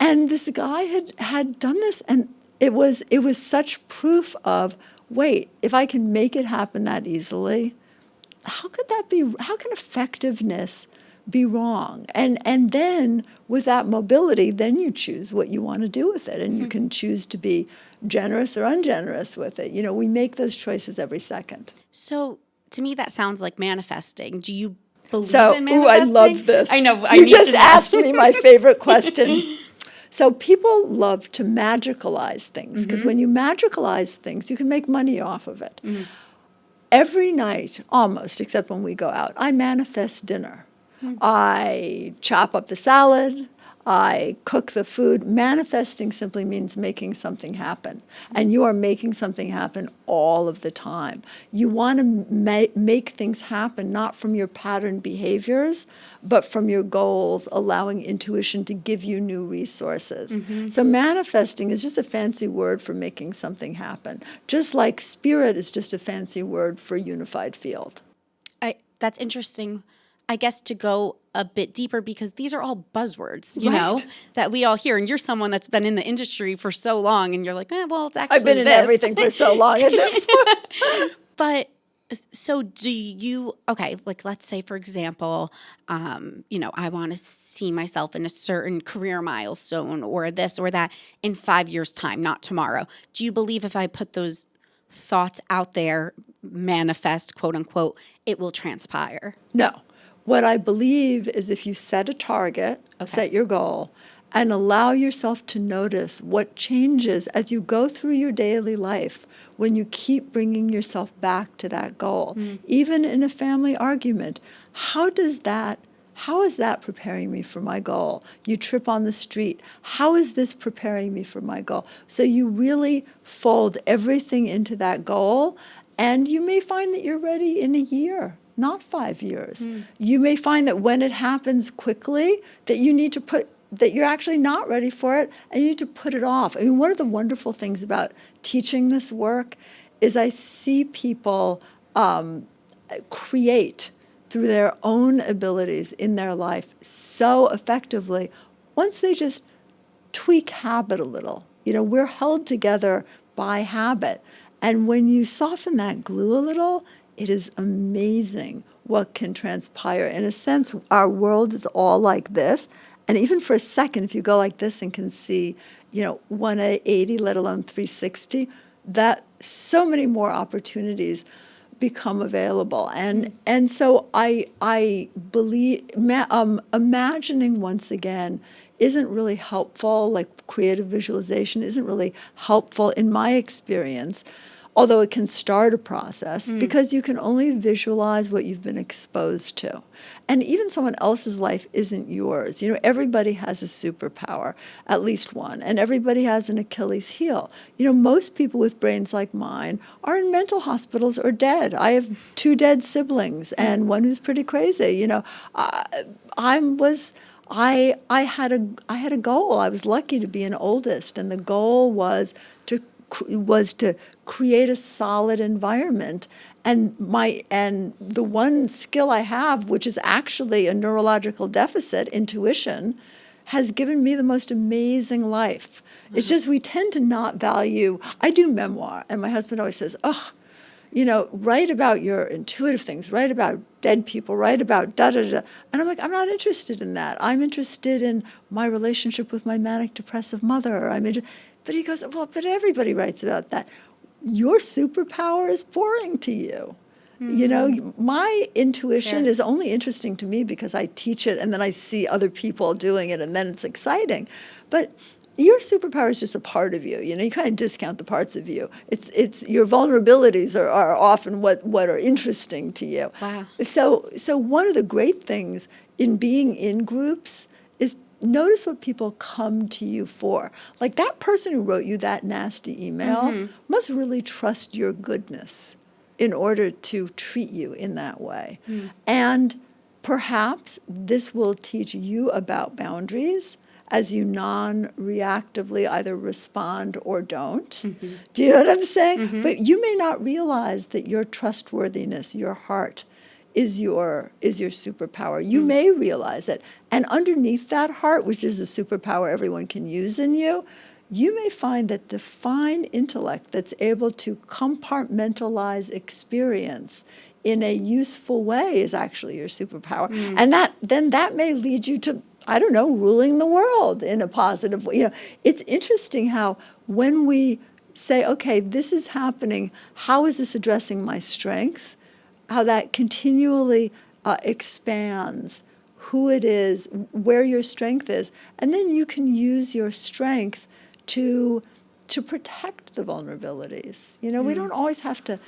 and this guy had done this, and it was such proof of, wait, if I can make it happen that easily, how could that be? How can effectiveness be wrong? And then with that mobility, then you choose what you want to do with it, and you can choose to be generous or ungenerous with it. We make those choices every second. So to me, that sounds like manifesting. Do you believe in I manifesting? love this. I know. You just asked me my favorite question. So people love to magicalize things, because when you magicalize things, you can make money off of it. Every night, almost, except when we go out, I manifest dinner. I chop up the salad. I cook the food. Manifesting simply means making something happen. And you are making something happen all of the time. You want to make things happen, not from your pattern behaviors, but from your goals, allowing intuition to give you new resources. So manifesting is just a fancy word for making something happen, just like spirit is just a fancy word for unified field. That's interesting, I guess, to go a bit deeper, because these are all buzzwords, you know, that we all hear. And you're someone that's been in the industry for so long, and you're like, well, it's actually I've been in everything for so long at this point. But so do you, okay, like let's say, for example, I want to see myself in a certain career milestone or this or that in 5 years' time, not tomorrow. Do you believe if I put those thoughts out there, manifest, quote unquote, it will transpire? No. What I believe is if you set a target, set your goal, and allow yourself to notice what changes as you go through your daily life when you keep bringing yourself back to that goal. Even in a family argument, how is that preparing me for my goal? You trip on the street. How is this preparing me for my goal? So you really fold everything into that goal, and you may find that you're ready in a year, not 5 years. You may find that when it happens quickly, that you need to that you're actually not ready for it, and you need to put it off. I mean, one of the wonderful things about teaching this work is I see people create through their own abilities in their life so effectively once they just tweak habit a little. We're held together by habit. And when you soften that glue a little, it is amazing what can transpire. In a sense, our world is all like this. And even for a second, if you go like this and can see, 180, let alone 360, that so many more opportunities become available. And so I believe imagining once again isn't really helpful, like creative visualization isn't really helpful in my experience, although it can start a process, because you can only visualize what you've been exposed to. And even someone else's life isn't yours. Everybody has a superpower, at least one, and everybody has an Achilles heel. Most people with brains like mine are in mental hospitals or dead. I have 2 dead siblings and one who's pretty crazy. I had a goal. I was lucky to be an oldest, and the goal was to create a solid environment. And the one skill I have, which is actually a neurological deficit, intuition, has given me the most amazing life. It's just we tend to not value. I do memoir, and my husband always says, write about your intuitive things, write about dead people, write about da-da-da. And I'm like, I'm not interested in that. I'm interested in my relationship with my manic depressive mother. But he goes, well, but everybody writes about that. Your superpower is boring to you. My intuition is only interesting to me because I teach it, and then I see other people doing it, and then it's exciting. But your superpower is just a part of you. You kind of discount the parts of you. It's your vulnerabilities are often what are interesting to you. Wow. So one of the great things in being in groups is notice what people come to you for. Like that person who wrote you that nasty email must really trust your goodness in order to treat you in that way. And perhaps this will teach you about boundaries as you non-reactively either respond or don't. Do you know what I'm saying? But you may not realize that your trustworthiness, your heart, is your superpower. You may realize it. And underneath that heart, which is a superpower everyone can use in you, you may find that the fine intellect that's able to compartmentalize experience in a useful way is actually your superpower. And that may lead you to, I don't know, ruling the world in a positive way. It's interesting how when we say, okay, this is happening, how is this addressing my strength? How that continually expands who it is, where your strength is, and then you can use your strength to protect the vulnerabilities. We don't always have to.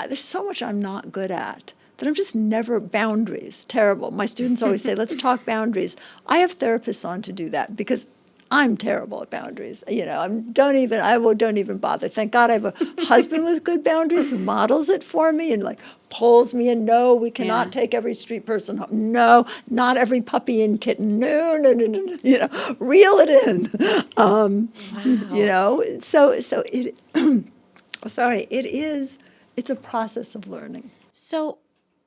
There's so much I'm not good at that I'm just never boundaries. Terrible. My students always say, "Let's talk boundaries." I have therapists on to do that because I'm terrible at boundaries. Don't even bother. Thank God I have a husband with good boundaries who models it for me and pulls me in. No, we cannot take every street person home. No, not every puppy and kitten. No. Reel it in. Wow. So it. Sorry, it's a process of learning. So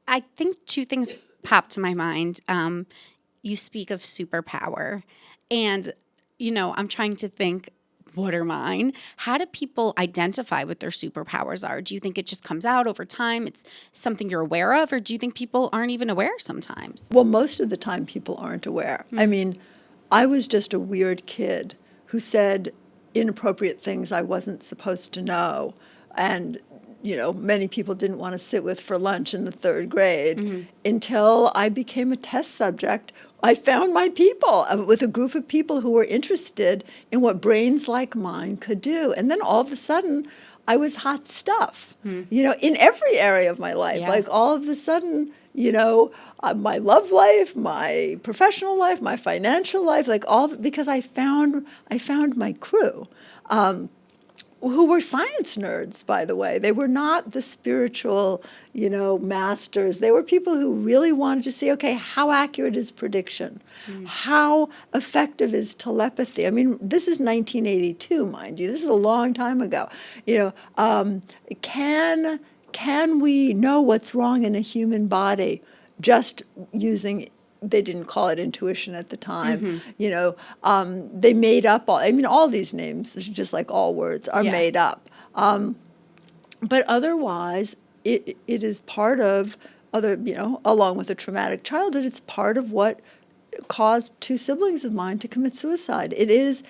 I think two things pop to my mind. You speak of superpower, and I'm trying to think, what are mine? How do people identify what their superpowers are? Do you think it just comes out over time? It's something you're aware of, or do you think people aren't even aware sometimes? Well, most of the time people aren't aware. I mean, I was just a weird kid who said inappropriate things I wasn't supposed to know. And, many people didn't want to sit with for lunch in the third grade until I became a test subject. I found my people with a group of people who were interested in what brains like mine could do. And then all of a sudden, I was hot stuff, in every area of my life. Yeah. All of a sudden, my love life, my professional life, my financial life, because I found my crew. Who were science nerds, by the way. They were not the spiritual, masters. They were people who really wanted to see, okay, how accurate is prediction? How effective is telepathy? I mean, this is 1982, mind you. This is a long time ago. Can we know what's wrong in a human body just using? They didn't call it intuition at the time. They made up all these names, just like all words, are made up. But otherwise, it is part of along with a traumatic childhood, it's part of what caused two siblings of mine to commit suicide. It is,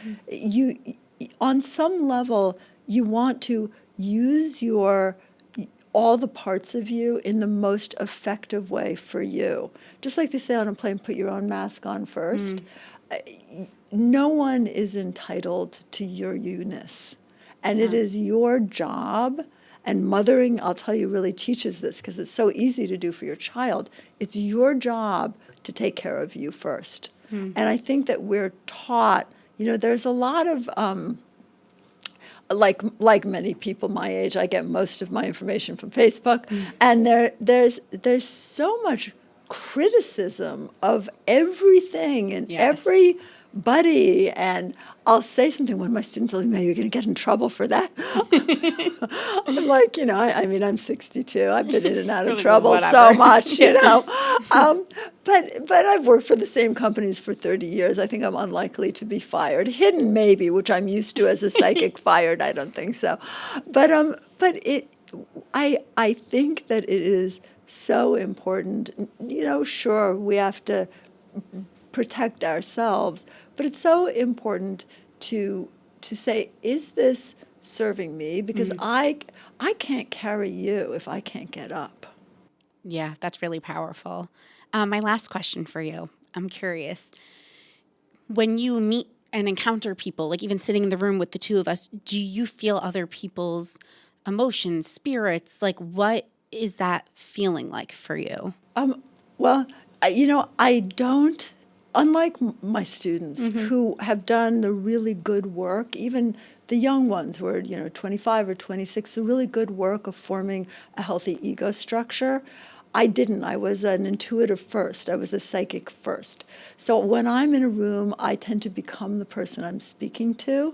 on some level, you want to use all the parts of you in the most effective way for you. Just like they say on a plane, put your own mask on first. No one is entitled to your you-ness. And it is your job, and mothering, I'll tell you, really teaches this because it's so easy to do for your child. It's your job to take care of you first. And I think that we're taught, there's a lot of... Like many people my age, I get most of my information from Facebook, and there's so much criticism of everything and everybody. And I'll say something. One of my students will say, "You're going to get in trouble for that." I'm like, I'm 62. I've been in and out of trouble so much, But I've worked for the same companies for 30 years. I think I'm unlikely to be fired. Hidden, maybe, which I'm used to as a psychic. Fired, I don't think so. But I think that it is so important. Sure, we have to protect ourselves, but it's so important to say, is this serving me? Because I can't carry you if I can't get up. Yeah, that's really powerful. My last question for you. I'm curious. When you meet and encounter people, like even sitting in the room with the two of us, do you feel other people's emotions, spirits? Like, what is that feeling like for you? Well, I don't, unlike my students who have done the really good work, even the young ones who are, 25 or 26, the really good work of forming a healthy ego structure. I didn't. I was an intuitive first. I was a psychic first. So when I'm in a room, I tend to become the person I'm speaking to.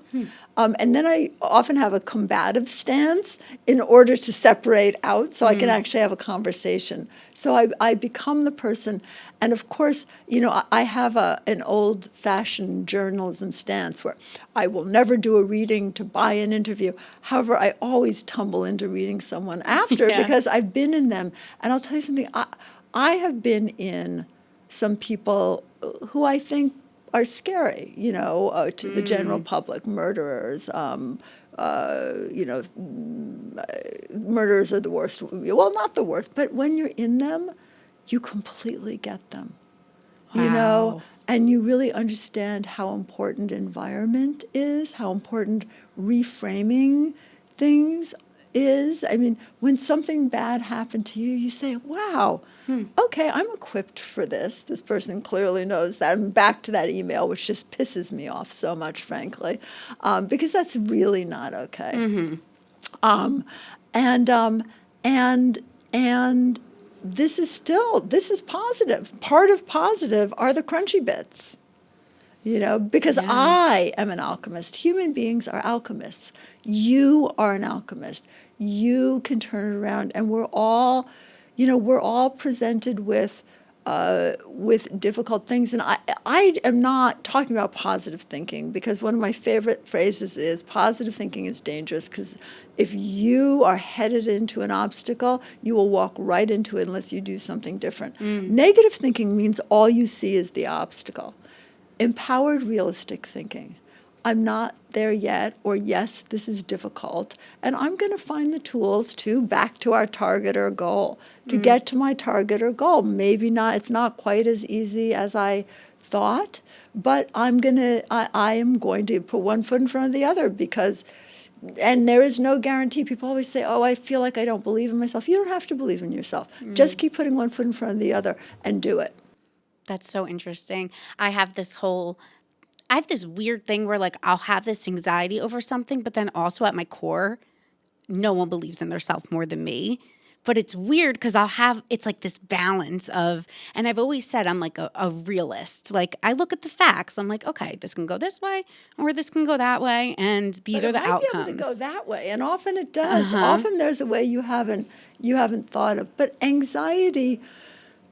And then I often have a combative stance in order to separate out so I can actually have a conversation. So I become the person. And of course, I have an old-fashioned journalism stance where I will never do a reading to buy an interview. However, I always tumble into reading someone after because I've been in them. And I'll tell you something, I have been in some people who I think are scary, to the general public, murderers. Murderers are the worst. Well, not the worst, but when you're in them, you completely get them, and you really understand how important environment is, how important reframing things is. I mean, when something bad happened to you, you say, wow, okay, I'm equipped for this. This person clearly knows that. I'm back to that email, which just pisses me off so much, frankly, because that's really not okay. And this is positive. Part of positive are the crunchy bits. Because I am an alchemist. Human beings are alchemists. You are an alchemist. You can turn it around, and we're all presented with difficult things. And I am not talking about positive thinking, because one of my favorite phrases is positive thinking is dangerous, because if you are headed into an obstacle, you will walk right into it unless you do something different. Negative thinking means all you see is the obstacle. Empowered realistic thinking. I'm not there yet, or yes, this is difficult, and I'm going to find the tools to back to our target or goal, to get to my target or goal. Maybe not, it's not quite as easy as I thought, but I am going to put one foot in front of the other, and there is no guarantee. People always say, oh, I feel like I don't believe in myself. You don't have to believe in yourself. Just keep putting one foot in front of the other and do it. That's so interesting. I have this weird thing where I'll have this anxiety over something, but then also at my core, no one believes in themselves more than me. But it's weird because it's like this balance of, and I've always said I'm like a realist. I look at the facts. I'm like, okay, this can go this way or this can go that way. And these are the outcomes. It might be able to go that way. And often it does. Often there's a way you haven't thought of. But anxiety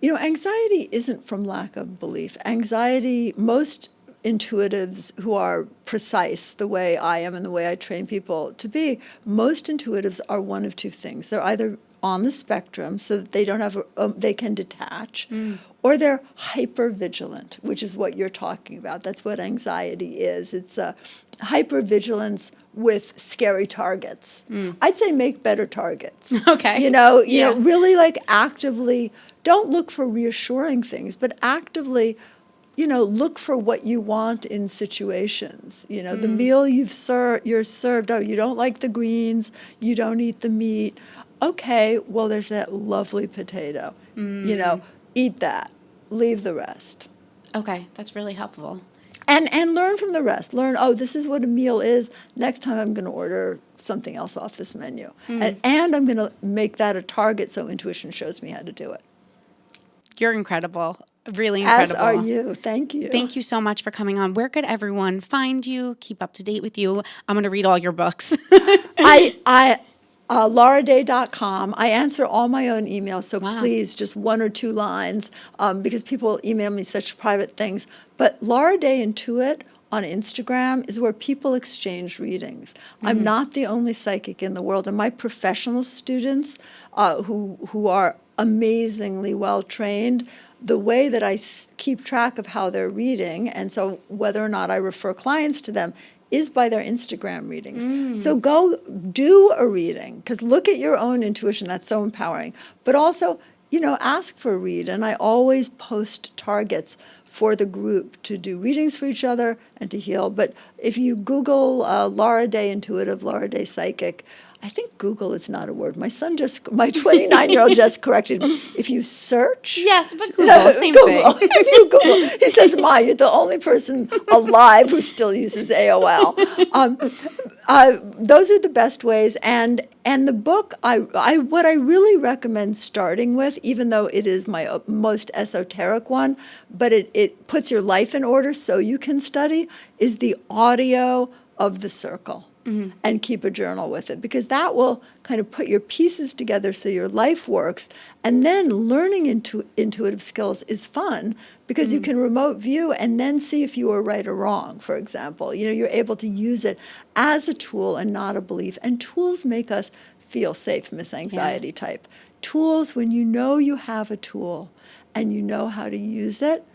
isn't from lack of belief. Anxiety, most intuitives who are precise the way I am and the way I train people to be, most intuitives are one of two things. They're either on the spectrum so that they don't have they can detach, or they're hypervigilant, which is what you're talking about. That's what anxiety is. It's a hypervigilance with scary targets. I'd say make better targets. Okay. Really actively don't look for reassuring things, but actively look for what you want in situations. The meal you're served, oh, you don't like the greens, you don't eat the meat. Okay, well, there's that lovely potato. Eat that. Leave the rest. Okay, that's really helpful. And learn from the rest. Learn, oh, this is what a meal is. Next time I'm going to order something else off this menu. And I'm going to make that a target so intuition shows me how to do it. You're incredible. Really incredible. As are you. Thank you. Thank you so much for coming on. Where could everyone find you, keep up to date with you? I'm going to read all your books. LauraDay.com. I answer all my own emails, so please, just 1 or 2 lines, because people email me such private things. But Laura Day Intuit on Instagram is where people exchange readings. I'm not the only psychic in the world, and my professional students who are amazingly well trained, the way that I keep track of how they're reading, and so whether or not I refer clients to them, is by their Instagram readings. So go do a reading, because look at your own intuition. That's so empowering. But also, ask for a read. And I always post targets for the group to do readings for each other and to heal. But if you Google Laura Day Intuitive, Laura Day Psychic, I think Google is not a word. My 29-year-old just corrected me. If you search. Yes, but Google, same Google. thing. If you Google, he says, Ma, you're the only person alive who still uses AOL. Those are the best ways. And the book, what I really recommend starting with, even though it is my most esoteric one, but it puts your life in order so you can study, is the audio of the circle. Mm-hmm. And keep a journal with it, because that will kind of put your pieces together so your life works. And then learning intuitive skills is fun, because you can remote view and then see if you were right or wrong, for example. You're able to use it as a tool and not a belief. And tools make us feel safe, Miss Anxiety type. Tools, when you know you have a tool and you know how to use it,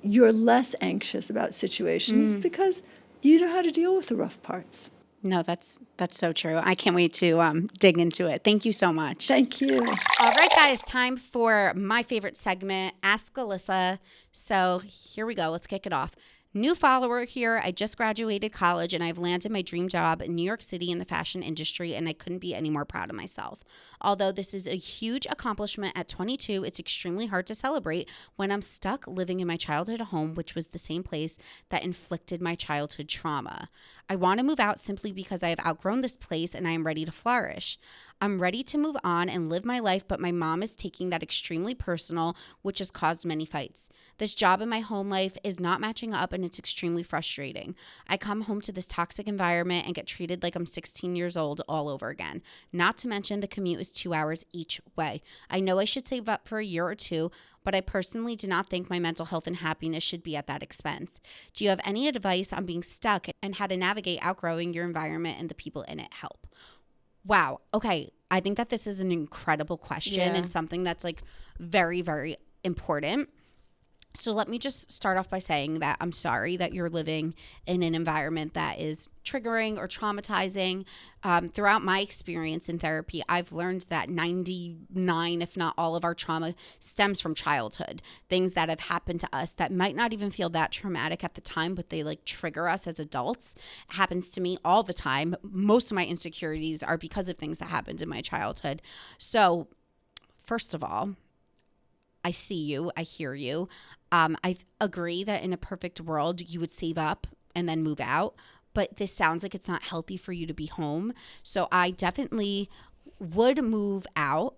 you're less anxious about situations because you know how to deal with the rough parts. No, that's so true. I can't wait to dig into it. Thank you so much. Thank you. All right, guys, time for my favorite segment, Ask Alyssa. So here we go. Let's kick it off. New follower here. I just graduated college and I've landed my dream job in New York City in the fashion industry, and I couldn't be any more proud of myself. Although this is a huge accomplishment at 22, it's extremely hard to celebrate when I'm stuck living in my childhood home, which was the same place that inflicted my childhood trauma. I want to move out simply because I have outgrown this place and I am ready to flourish. I'm ready to move on and live my life, but my mom is taking that extremely personal, which has caused many fights. This job in my home life is not matching up, and it's extremely frustrating. I come home to this toxic environment and get treated like I'm 16 years old all over again. Not to mention the commute is 2 hours each way. I know I should save up for a year or two, but I personally do not think my mental health and happiness should be at that expense. Do you have any advice on being stuck and how to navigate outgrowing your environment and the people in it? Help. Wow. Okay. I think that this is an incredible question and something that's like very, very important. So let me just start off by saying that I'm sorry that you're living in an environment that is triggering or traumatizing. Throughout my experience in therapy, I've learned that 99, if not all of our trauma stems from childhood. Things that have happened to us that might not even feel that traumatic at the time, but they like trigger us as adults. It happens to me all the time. Most of my insecurities are because of things that happened in my childhood. So first of all, I see you. I hear you. I agree that in a perfect world, you would save up and then move out. But this sounds like it's not healthy for you to be home. So I definitely would move out.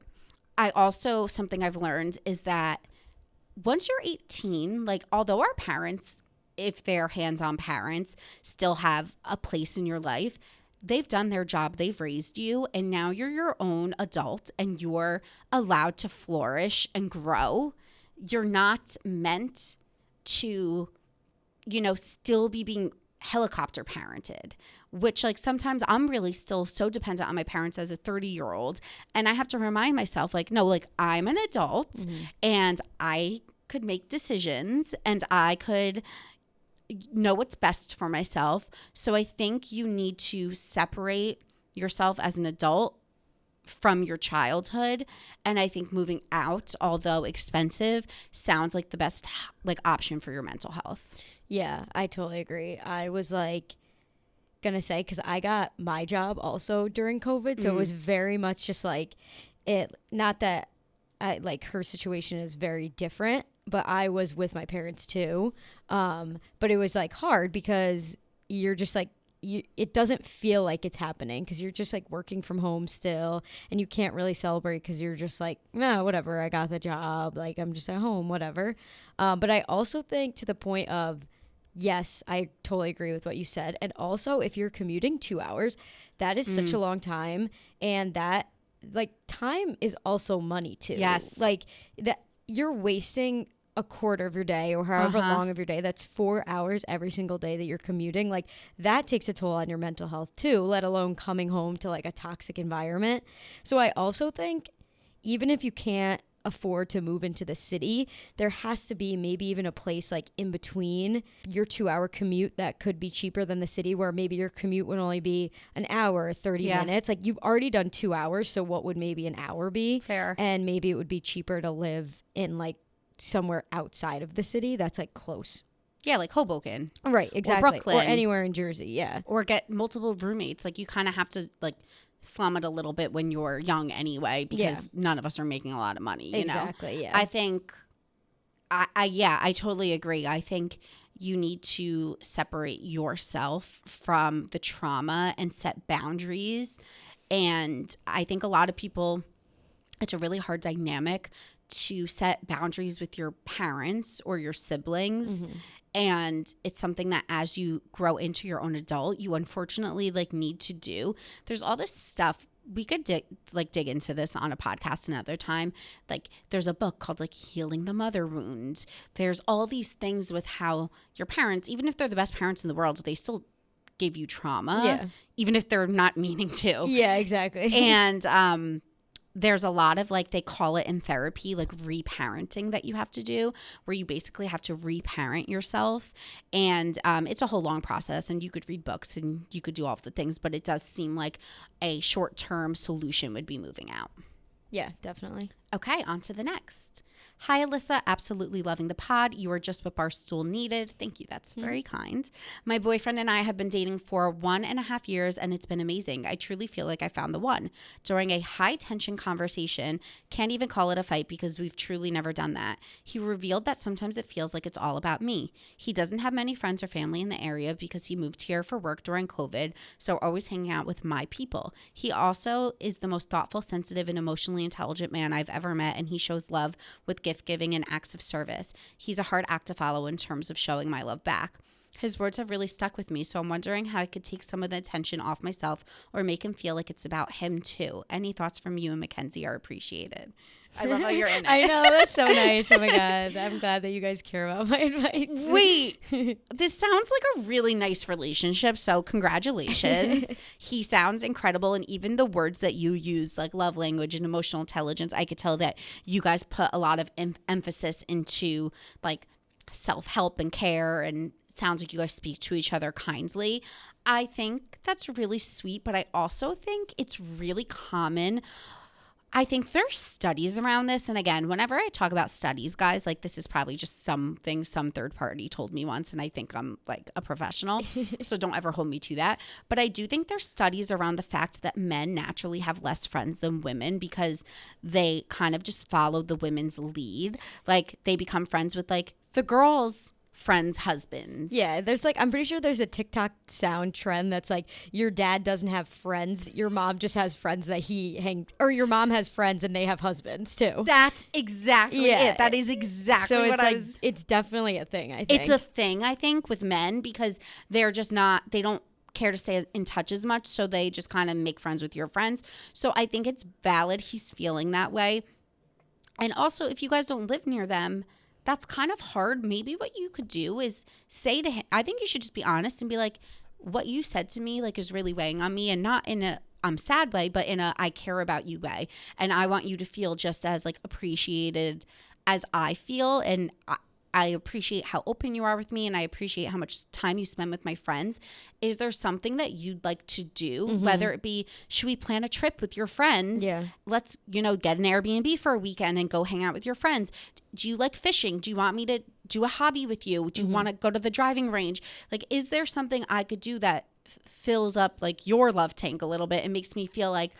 I also, something I've learned is that once you're 18, like although our parents, if they're hands-on parents, still have a place in your life, they've done their job. They've raised you, and now you're your own adult and you're allowed to flourish and grow. You're not meant to, still be being helicopter parented, which like sometimes I'm really still so dependent on my parents as a 30-year-old. And I have to remind myself like, no, like I'm an adult and I could make decisions and I could know what's best for myself. So I think you need to separate yourself as an adult from your childhood. And I think moving out, although expensive, sounds like the best like option for your mental health. Yeah, I totally agree. I was like gonna say, because I got my job also during COVID, so it was very much just like it, not that I like her situation is very different, but I was with my parents too. But it was like hard because you're just like, it doesn't feel like it's happening because you're just like working from home still, and you can't really celebrate because you're just like, nah, whatever, I got the job, like I'm just at home, whatever. But I also think to the point of, yes, I totally agree with what you said. And also if you're commuting 2 hours, that is such a long time, and that like time is also money too. Yes. Like that you're wasting a quarter of your day or however long of your day. That's 4 hours every single day that you're commuting. Like that takes a toll on your mental health too, let alone coming home to like a toxic environment. So I also think even if you can't afford to move into the city, there has to be maybe even a place like in between your 2 hour commute that could be cheaper than the city, where maybe your commute would only be an hour, 30 minutes. Like you've already done 2 hours. So what would maybe an hour be? Fair. And maybe it would be cheaper to live in like somewhere outside of the city that's like close. Yeah, like Hoboken. Right, exactly. Brooklyn. Or anywhere in Jersey, yeah. Or get multiple roommates. Like, you kind of have to, like, slum it a little bit when you're young anyway, because none of us are making a lot of money, you know? Exactly, yeah. I think, I totally agree. I think you need to separate yourself from the trauma and set boundaries. And I think a lot of people, it's a really hard dynamic to set boundaries with your parents or your siblings. Mm-hmm. And it's something that as you grow into your own adult, you unfortunately like need to do. There's all this stuff. We could dig into this on a podcast another time. Like, there's a book called like Healing the Mother Wound. There's all these things with how your parents, even if they're the best parents in the world, they still give you trauma, even if they're not meaning to. Yeah, exactly. And there's a lot of, like, they call it in therapy, like reparenting that you have to do, where you basically have to reparent yourself. And it's a whole long process, and you could read books and you could do all of the things, but it does seem like a short-term solution would be moving out. Yeah, definitely. Okay, on to the next. Hi, Alyssa. Absolutely loving the pod. You are just what Barstool needed. Thank you. That's very kind. My boyfriend and I have been dating for 1.5 years, and it's been amazing. I truly feel like I found the one. During a high-tension conversation, can't even call it a fight because we've truly never done that, he revealed that sometimes it feels like it's all about me. He doesn't have many friends or family in the area because he moved here for work during COVID, so always hanging out with my people. He also is the most thoughtful, sensitive, and emotionally intelligent man I've ever met, and he shows love with gift giving and acts of service. He's a hard act to follow in terms of showing my love back. His words have really stuck with me, so I'm wondering how I could take some of the attention off myself or make him feel like it's about him too. Any thoughts from you and Mackenzie are appreciated. I love how you're in it. I know, that's so nice. Oh my God. I'm glad that you guys care about my advice. Wait, this sounds like a really nice relationship, so congratulations. He sounds incredible, and even the words that you use, like love language and emotional intelligence, I could tell that you guys put a lot of emphasis into like self-help and care, and it sounds like you guys speak to each other kindly. I think that's really sweet, but I also think it's really common. I think there's studies around this. And again, whenever I talk about studies, guys, like this is probably just something some third party told me once, and I think I'm like a professional. So don't ever hold me to that. But I do think there's studies around the fact that men naturally have less friends than women because they kind of just follow the women's lead. Like they become friends with like the girls' friends' husbands. Yeah, there's like, I'm pretty sure there's a TikTok sound trend that's like, your dad doesn't have friends, your mom just has friends that he hangs, or your mom has friends and they have husbands too. That's exactly it. That is exactly so what I was. It's definitely a thing, I think. It's a thing, I think, with men because they're just not, they don't care to stay in touch as much, so they just kind of make friends with your friends. So I think it's valid he's feeling that way. And also, if you guys don't live near them, that's kind of hard. Maybe what you could do is say to him, I think you should just be honest and be like, what you said to me like is really weighing on me, and not in a I'm sad way, but in a I care about you way. And I want you to feel just as like appreciated as I feel. And I appreciate how open you are with me, and I appreciate how much time you spend with my friends. Is there something that you'd like to do? Whether it be, should we plan a trip with your friends? Yeah. Let's, get an Airbnb for a weekend and go hang out with your friends. Do you like fishing? Do you want me to do a hobby with you? Do you want to go to the driving range? Like, is there something I could do that fills up like your love tank a little bit and makes me feel like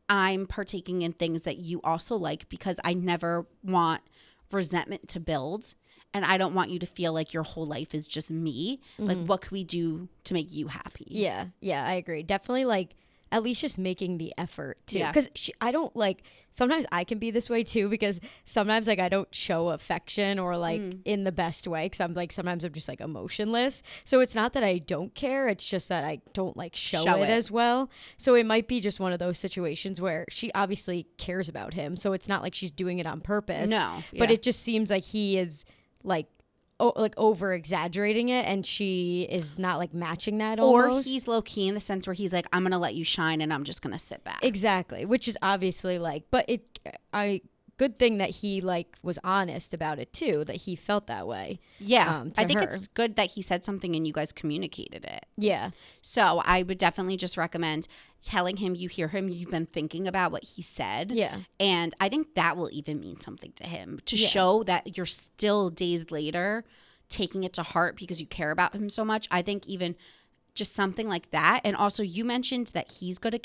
I'm partaking in things that you also like? Because I never want resentment to build. And I don't want you to feel like your whole life is just me. Like, what can we do to make you happy? Yeah, I agree. Definitely, like, at least just making the effort, too. Yeah. Because I don't, like, sometimes I can be this way, too, because sometimes, like, I don't show affection or, like, in the best way. Because I'm, like, sometimes I'm just, like, emotionless. So it's not that I don't care. It's just that I don't, like, show it as well. So it might be just one of those situations where she obviously cares about him. So it's not like she's doing it on purpose. No. But it just seems like he is like over exaggerating it, and she is not like matching that almost. Or he's low key in the sense where he's like, I'm gonna let you shine and I'm just gonna sit back. Exactly, which is obviously like, but it good thing that he like was honest about it too, that he felt that way. Yeah. To I think her. it's good that he said something and you guys communicated it. Yeah. So I would definitely just recommend telling him you hear him, you've been thinking about what he said. Yeah. And I think that will even mean something to him to Yeah. show that you're still days later taking it to heart because you care about him so much. I think even just something like that. And also you mentioned that he's good at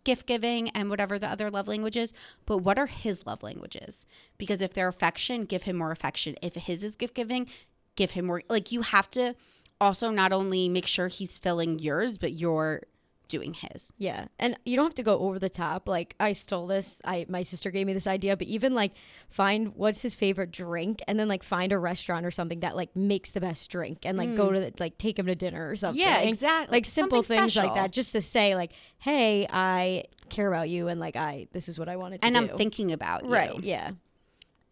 gift giving and whatever the other love languages, but what are his love languages? Because if they're affection, give him more affection. If his is gift giving, give him more. Like, you have to also not only make sure he's filling yours, but you're doing his. Yeah. And you don't have to go over the top. Like, I stole this. My sister gave me this idea, but even like find what's his favorite drink and then like find a restaurant or something that like makes the best drink and like go to like take him to dinner or something. Yeah, exactly. Like simple Something things like special. that, just to say like, hey, I care about you and like this is what I wanted to And do. I'm thinking about you. Right. Yeah.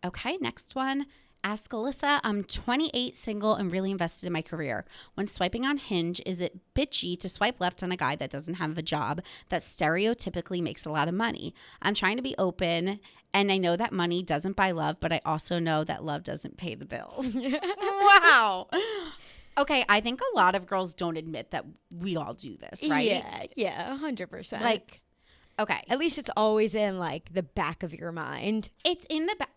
Okay, next one. Ask Alyssa. I'm 28, single, and really invested in my career. When swiping on Hinge, is it bitchy to swipe left on a guy that doesn't have a job that stereotypically makes a lot of money? I'm trying to be open, and I know that money doesn't buy love, but I also know that love doesn't pay the bills. Wow. Okay, I think a lot of girls don't admit that we all do this, right? Yeah. Yeah. 100%. Like, okay. at least it's always in like the back of your mind. It's in the back.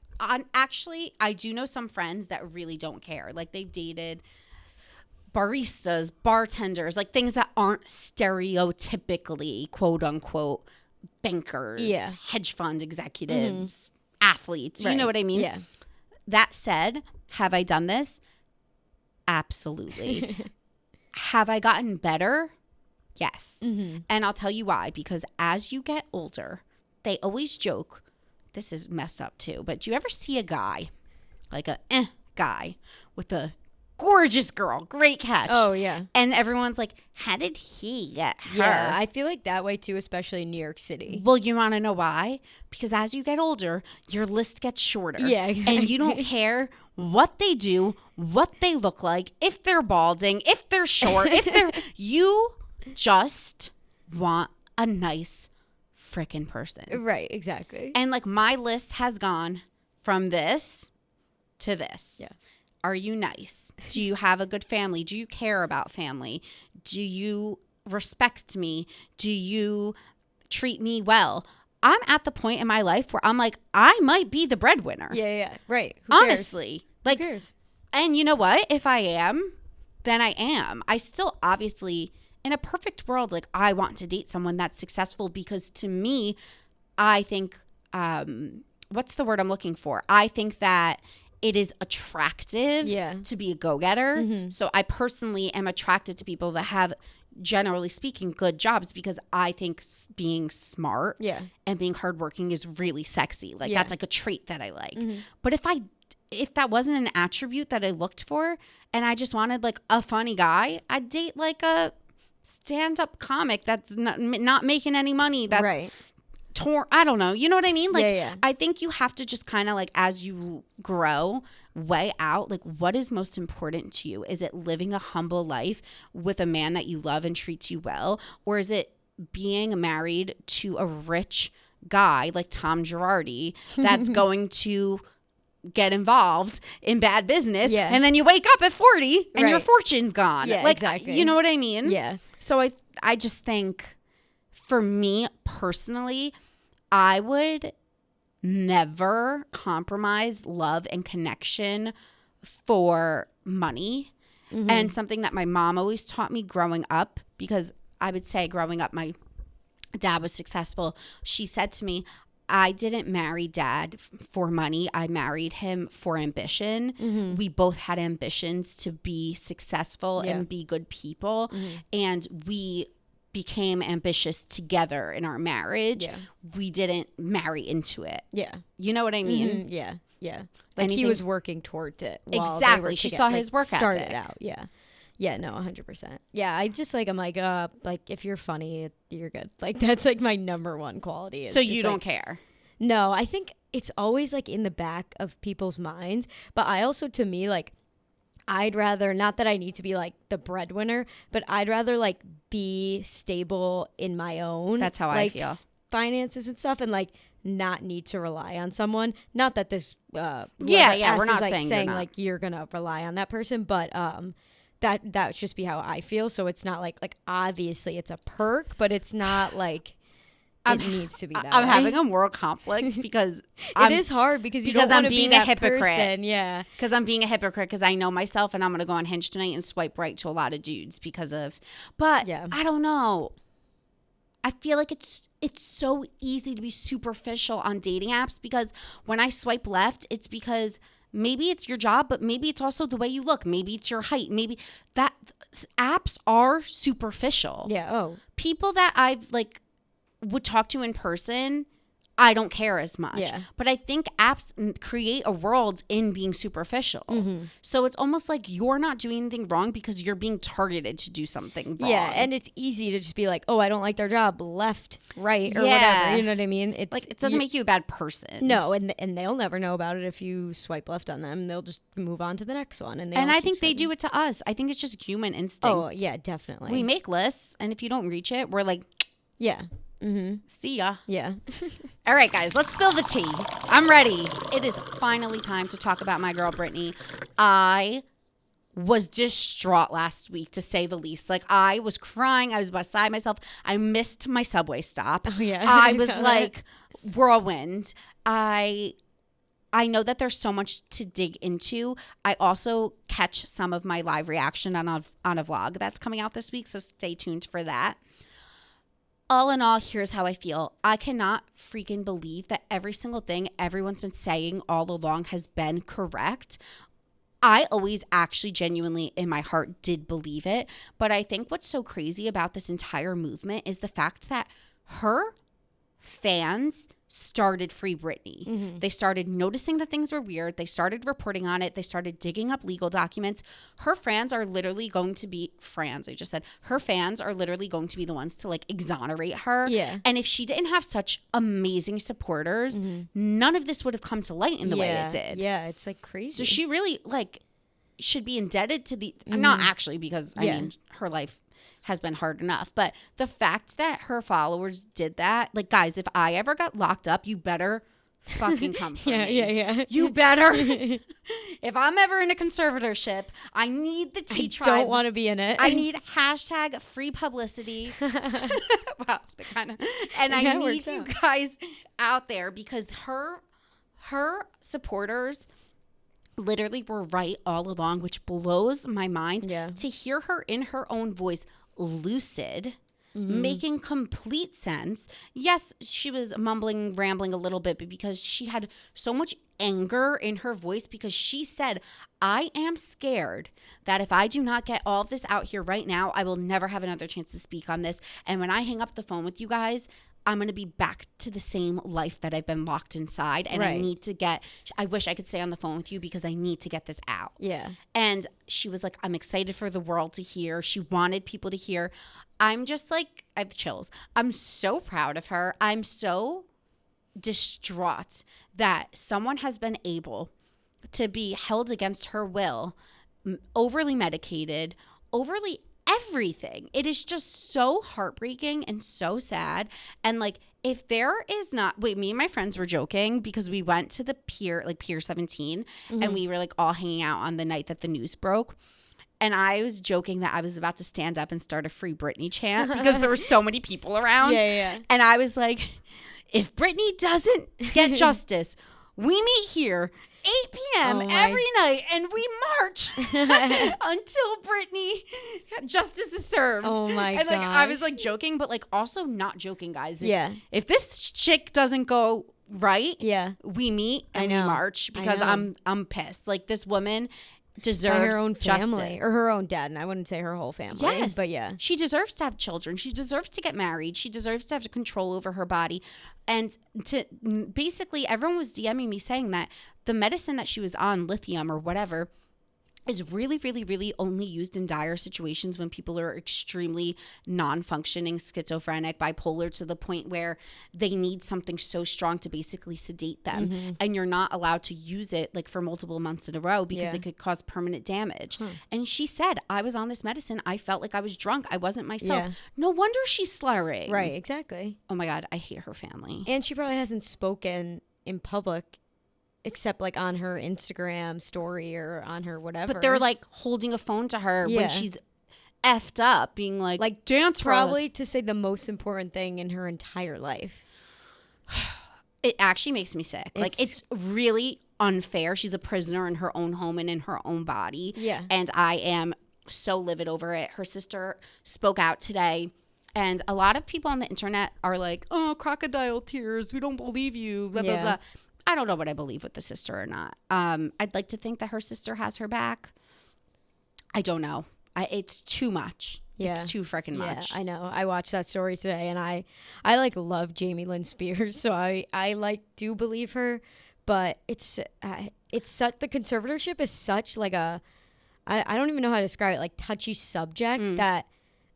Actually, I do know some friends that really don't care. Like, they've dated baristas, bartenders, like things that aren't stereotypically quote unquote bankers, hedge fund executives, athletes. You know what I mean? Yeah. That said, have I done this? Absolutely. Have I gotten better? Yes. And I'll tell you why. Because as you get older, they always joke, this is messed up too, but do you ever see a guy, like a guy with a gorgeous girl, great catch? Oh, yeah. And everyone's like, how did he get her? Yeah, I feel like that way too, especially in New York City. Well, you want to know why? Because as you get older, your list gets shorter. Yeah, exactly. And you don't care what they do, what they look like, if they're balding, if they're short, you just want a nice freaking person. Right, exactly. And like, my list has gone from this to this. Yeah. Are you nice? Do you have a good family? Do you care about family? Do you respect me? Do you treat me well? I'm at the point in my life where I'm like, I might be the breadwinner. Yeah. Right. Who cares? Honestly. Like, Who cares? and you know what? If I am, then I am. I still obviously, in a perfect world, like, I want to date someone that's successful because to me, I think, what's the word I'm looking for? I think that it is attractive to be a go-getter. So I personally am attracted to people that have, generally speaking, good jobs because I think being smart and being hardworking is really sexy. Like, that's like a trait that I like. But if that wasn't an attribute that I looked for and I just wanted like a funny guy, I'd date like a stand-up comic that's not making any money. That's I don't know. You know what I mean? Like, I think you have to just kind of like, as you grow, weigh out like, what is most important to you? Is it living a humble life with a man that you love and treats you well? Or is it being married to a rich guy like Tom Girardi that's going to get involved in bad business and then you wake up at 40 and your fortune's gone. Like, exactly. You know what I mean? Yeah. So I just think, for me personally, I would never compromise love and connection for money. And something that my mom always taught me growing up, because I would say growing up, my dad was successful. She said to me, I didn't marry dad for money. I married him for ambition. We both had ambitions to be successful and be good people. And we became ambitious together in our marriage. We didn't marry into it. You know what I mean? Yeah. Like, he was working towards it. Exactly. She saw his work started ethic. out. Yeah, no, 100%. Yeah, I just like, I'm like, if you're funny, you're good. Like, that's like my number one quality. So you don't care? No, I think it's always like in the back of people's minds. But I also, to me, like, I'd rather, not that I need to be like the breadwinner, but I'd rather like be stable in my own. That's how I feel. finances and stuff, and like not need to rely on someone. Not that this we're whoever not is, like, saying you're not. like you're gonna rely on that person, but that would just be how I feel. So it's not like obviously it's a perk, but it's not like it needs to be that I'm way. having a moral conflict because it is hard because you don't want to be that hypocrite. person. Yeah, because I'm being a hypocrite because I know myself and I'm gonna go on Hinge tonight and swipe right to a lot of dudes because of. But Yeah. I don't know. I feel like it's so easy to be superficial on dating apps because when I swipe left, it's because maybe it's your job, but maybe it's also the way you look. Maybe it's your height. Maybe that apps are superficial. yeah. Oh, People that I've like would talk to in person, I don't care as much. Yeah. But I think apps create a world in being superficial. Mm-hmm. So it's almost like you're not doing anything wrong because you're being targeted to do something wrong. yeah, and it's easy to just be like, oh, I don't like their job, left, right, or Yeah. whatever. You know what I mean? It's like it doesn't make you a bad person. No, and they'll never know about it if you swipe left on them. They'll just move on to the next one. And I think they do it to us. I think it's just human instinct. Oh, yeah, definitely. We make lists, and if you don't reach it, we're like, Yeah. Mm-hmm. see ya. Yeah. All right, guys, let's spill the tea. I'm ready. It is finally time to talk about my girl, Britney. I was distraught last week, to say the least. Like, I was crying. I was beside myself. I missed my subway stop. Oh, yeah. I was like whirlwind. I know that there's so much to dig into. I also catch some of my live reaction on a vlog that's coming out this week, so stay tuned for that. All in all, here's how I feel. I cannot freaking believe that every single thing everyone's been saying all along has been correct. I always actually genuinely in my heart did believe it. But I think what's so crazy about this entire movement is the fact that her fans started Free Britney. Mm-hmm. They started noticing that things were weird. They started reporting on it. They started digging up legal documents. Her fans are literally going to be her fans are literally going to be the ones to like exonerate her. Yeah. And if she didn't have such amazing supporters, none of this would have come to light in the way it did. Yeah, it's like crazy. So she really like should be indebted to the not actually, because I mean her life has been hard enough, but the fact that her followers did that, like, guys, if I ever got locked up, you better fucking come for me. Yeah. You better. If I'm ever in a conservatorship, I need the T tribe. Don't want to be in it. I need hashtag free publicity. Wow, and I need you guys out there because her supporters literally were right all along, which blows my mind. Yeah. To hear her in her own voice, lucid, making complete sense. Yes, she was mumbling, rambling a little bit, but because she had so much anger in her voice, because she said, I am scared that if I do not get all of this out here right now, I will never have another chance to speak on this. And when I hang up the phone with you guys, I'm going to be back to the same life that I've been locked inside. And Right. I wish I could stay on the phone with you because I need to get this out. Yeah. And she was like, I'm excited for the world to hear. She wanted people to hear. I'm just like, I have chills. I'm so proud of her. I'm so distraught that someone has been able to be held against her will, overly medicated, overly everything. It is just so heartbreaking and so sad. And like, if there is not, me and my friends were joking because we went to the pier, like Pier 17, and we were like all hanging out on the night that the news broke. And I was joking that I was about to stand up and start a Free Britney chant because there were so many people around. Yeah. And I was like, if Britney doesn't get justice, we meet here 8 p.m. every night and we march until Britney justice is served. Oh my And like I was gosh. like joking, but like also not joking, guys. If this chick doesn't go right, we meet and we know. march I because know. I'm pissed. Like this woman by deserves her own family justice. or her own dad, and I wouldn't say her whole family. Yes. But yeah. She deserves to have children. She deserves to get married. She deserves to have control over her body. And to basically everyone was DMing me saying that the medicine that she was on, lithium or whatever, is really, really, really only used in dire situations when people are extremely non-functioning, schizophrenic, bipolar, to the point where they need something so strong to basically sedate them. And you're not allowed to use it like for multiple months in a row because it could cause permanent damage. And she said, I was on this medicine. I felt like I was drunk. I wasn't myself. Yeah. No wonder she's slurring. Right, exactly. Oh my God, I hate her family. And she probably hasn't spoken in public except like on her Instagram story or on her whatever. But they're like holding a phone to her Yeah. when she's effed up, being like dance for probably us. to say the most important thing in her entire life. It actually makes me sick. Like, it's really unfair. She's a prisoner in her own home and in her own body. Yeah. And I am so livid over it. Her sister spoke out today. And a lot of people on the internet are like, oh, crocodile tears. We don't believe you. Blah, blah, blah. I don't know what I believe with the sister or not. I'd like to think that her sister has her back. I don't know. It's too much. Yeah. It's too freaking much. Yeah, I know. I watched that story today, and I like love Jamie Lynn Spears, so I like do believe her, but it's such, the conservatorship is such like a, I don't even know how to describe it, like touchy subject that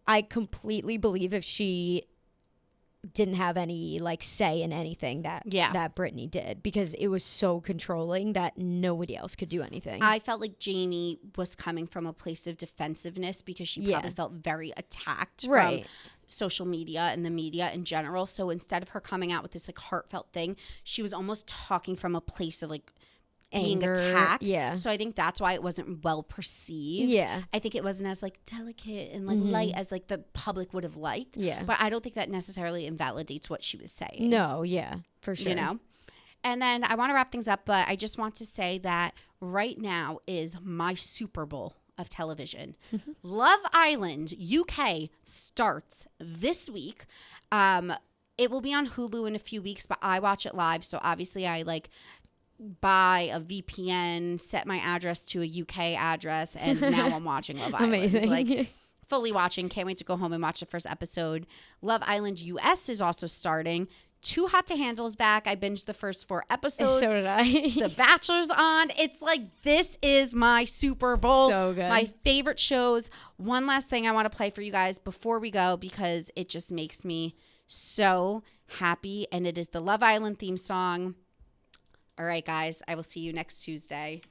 I completely believe if she didn't have any like say in anything that Britney did, because it was so controlling that nobody else could do anything. I felt like Jamie was coming from a place of defensiveness because she probably felt very attacked from social media and the media in general. So instead of her coming out with this like heartfelt thing, she was almost talking from a place of like being Anger, attacked. yeah. So I think that's why it wasn't well perceived. Yeah. I think it wasn't as like delicate and like light as like the public would have liked. Yeah. But I don't think that necessarily invalidates what she was saying. No, yeah, for sure. You know? And then I want to wrap things up, but I just want to say that right now is my Super Bowl of television. Love Island UK starts this week. It will be on Hulu in a few weeks, but I watch it live. So obviously I like buy a VPN, set my address to a UK address, and now I'm watching Love Island. Amazing. Like fully watching. Can't wait to go home and watch the first episode. Love Island US is also starting. Too Hot to Handle is back. I binged the first 4 episodes. So did I. The Bachelor's on. It's like, this is my Super Bowl. So good. My favorite shows. One last thing I want to play for you guys before we go, because it just makes me so happy, and it is the Love Island theme song. All right, guys, I will see you next Tuesday.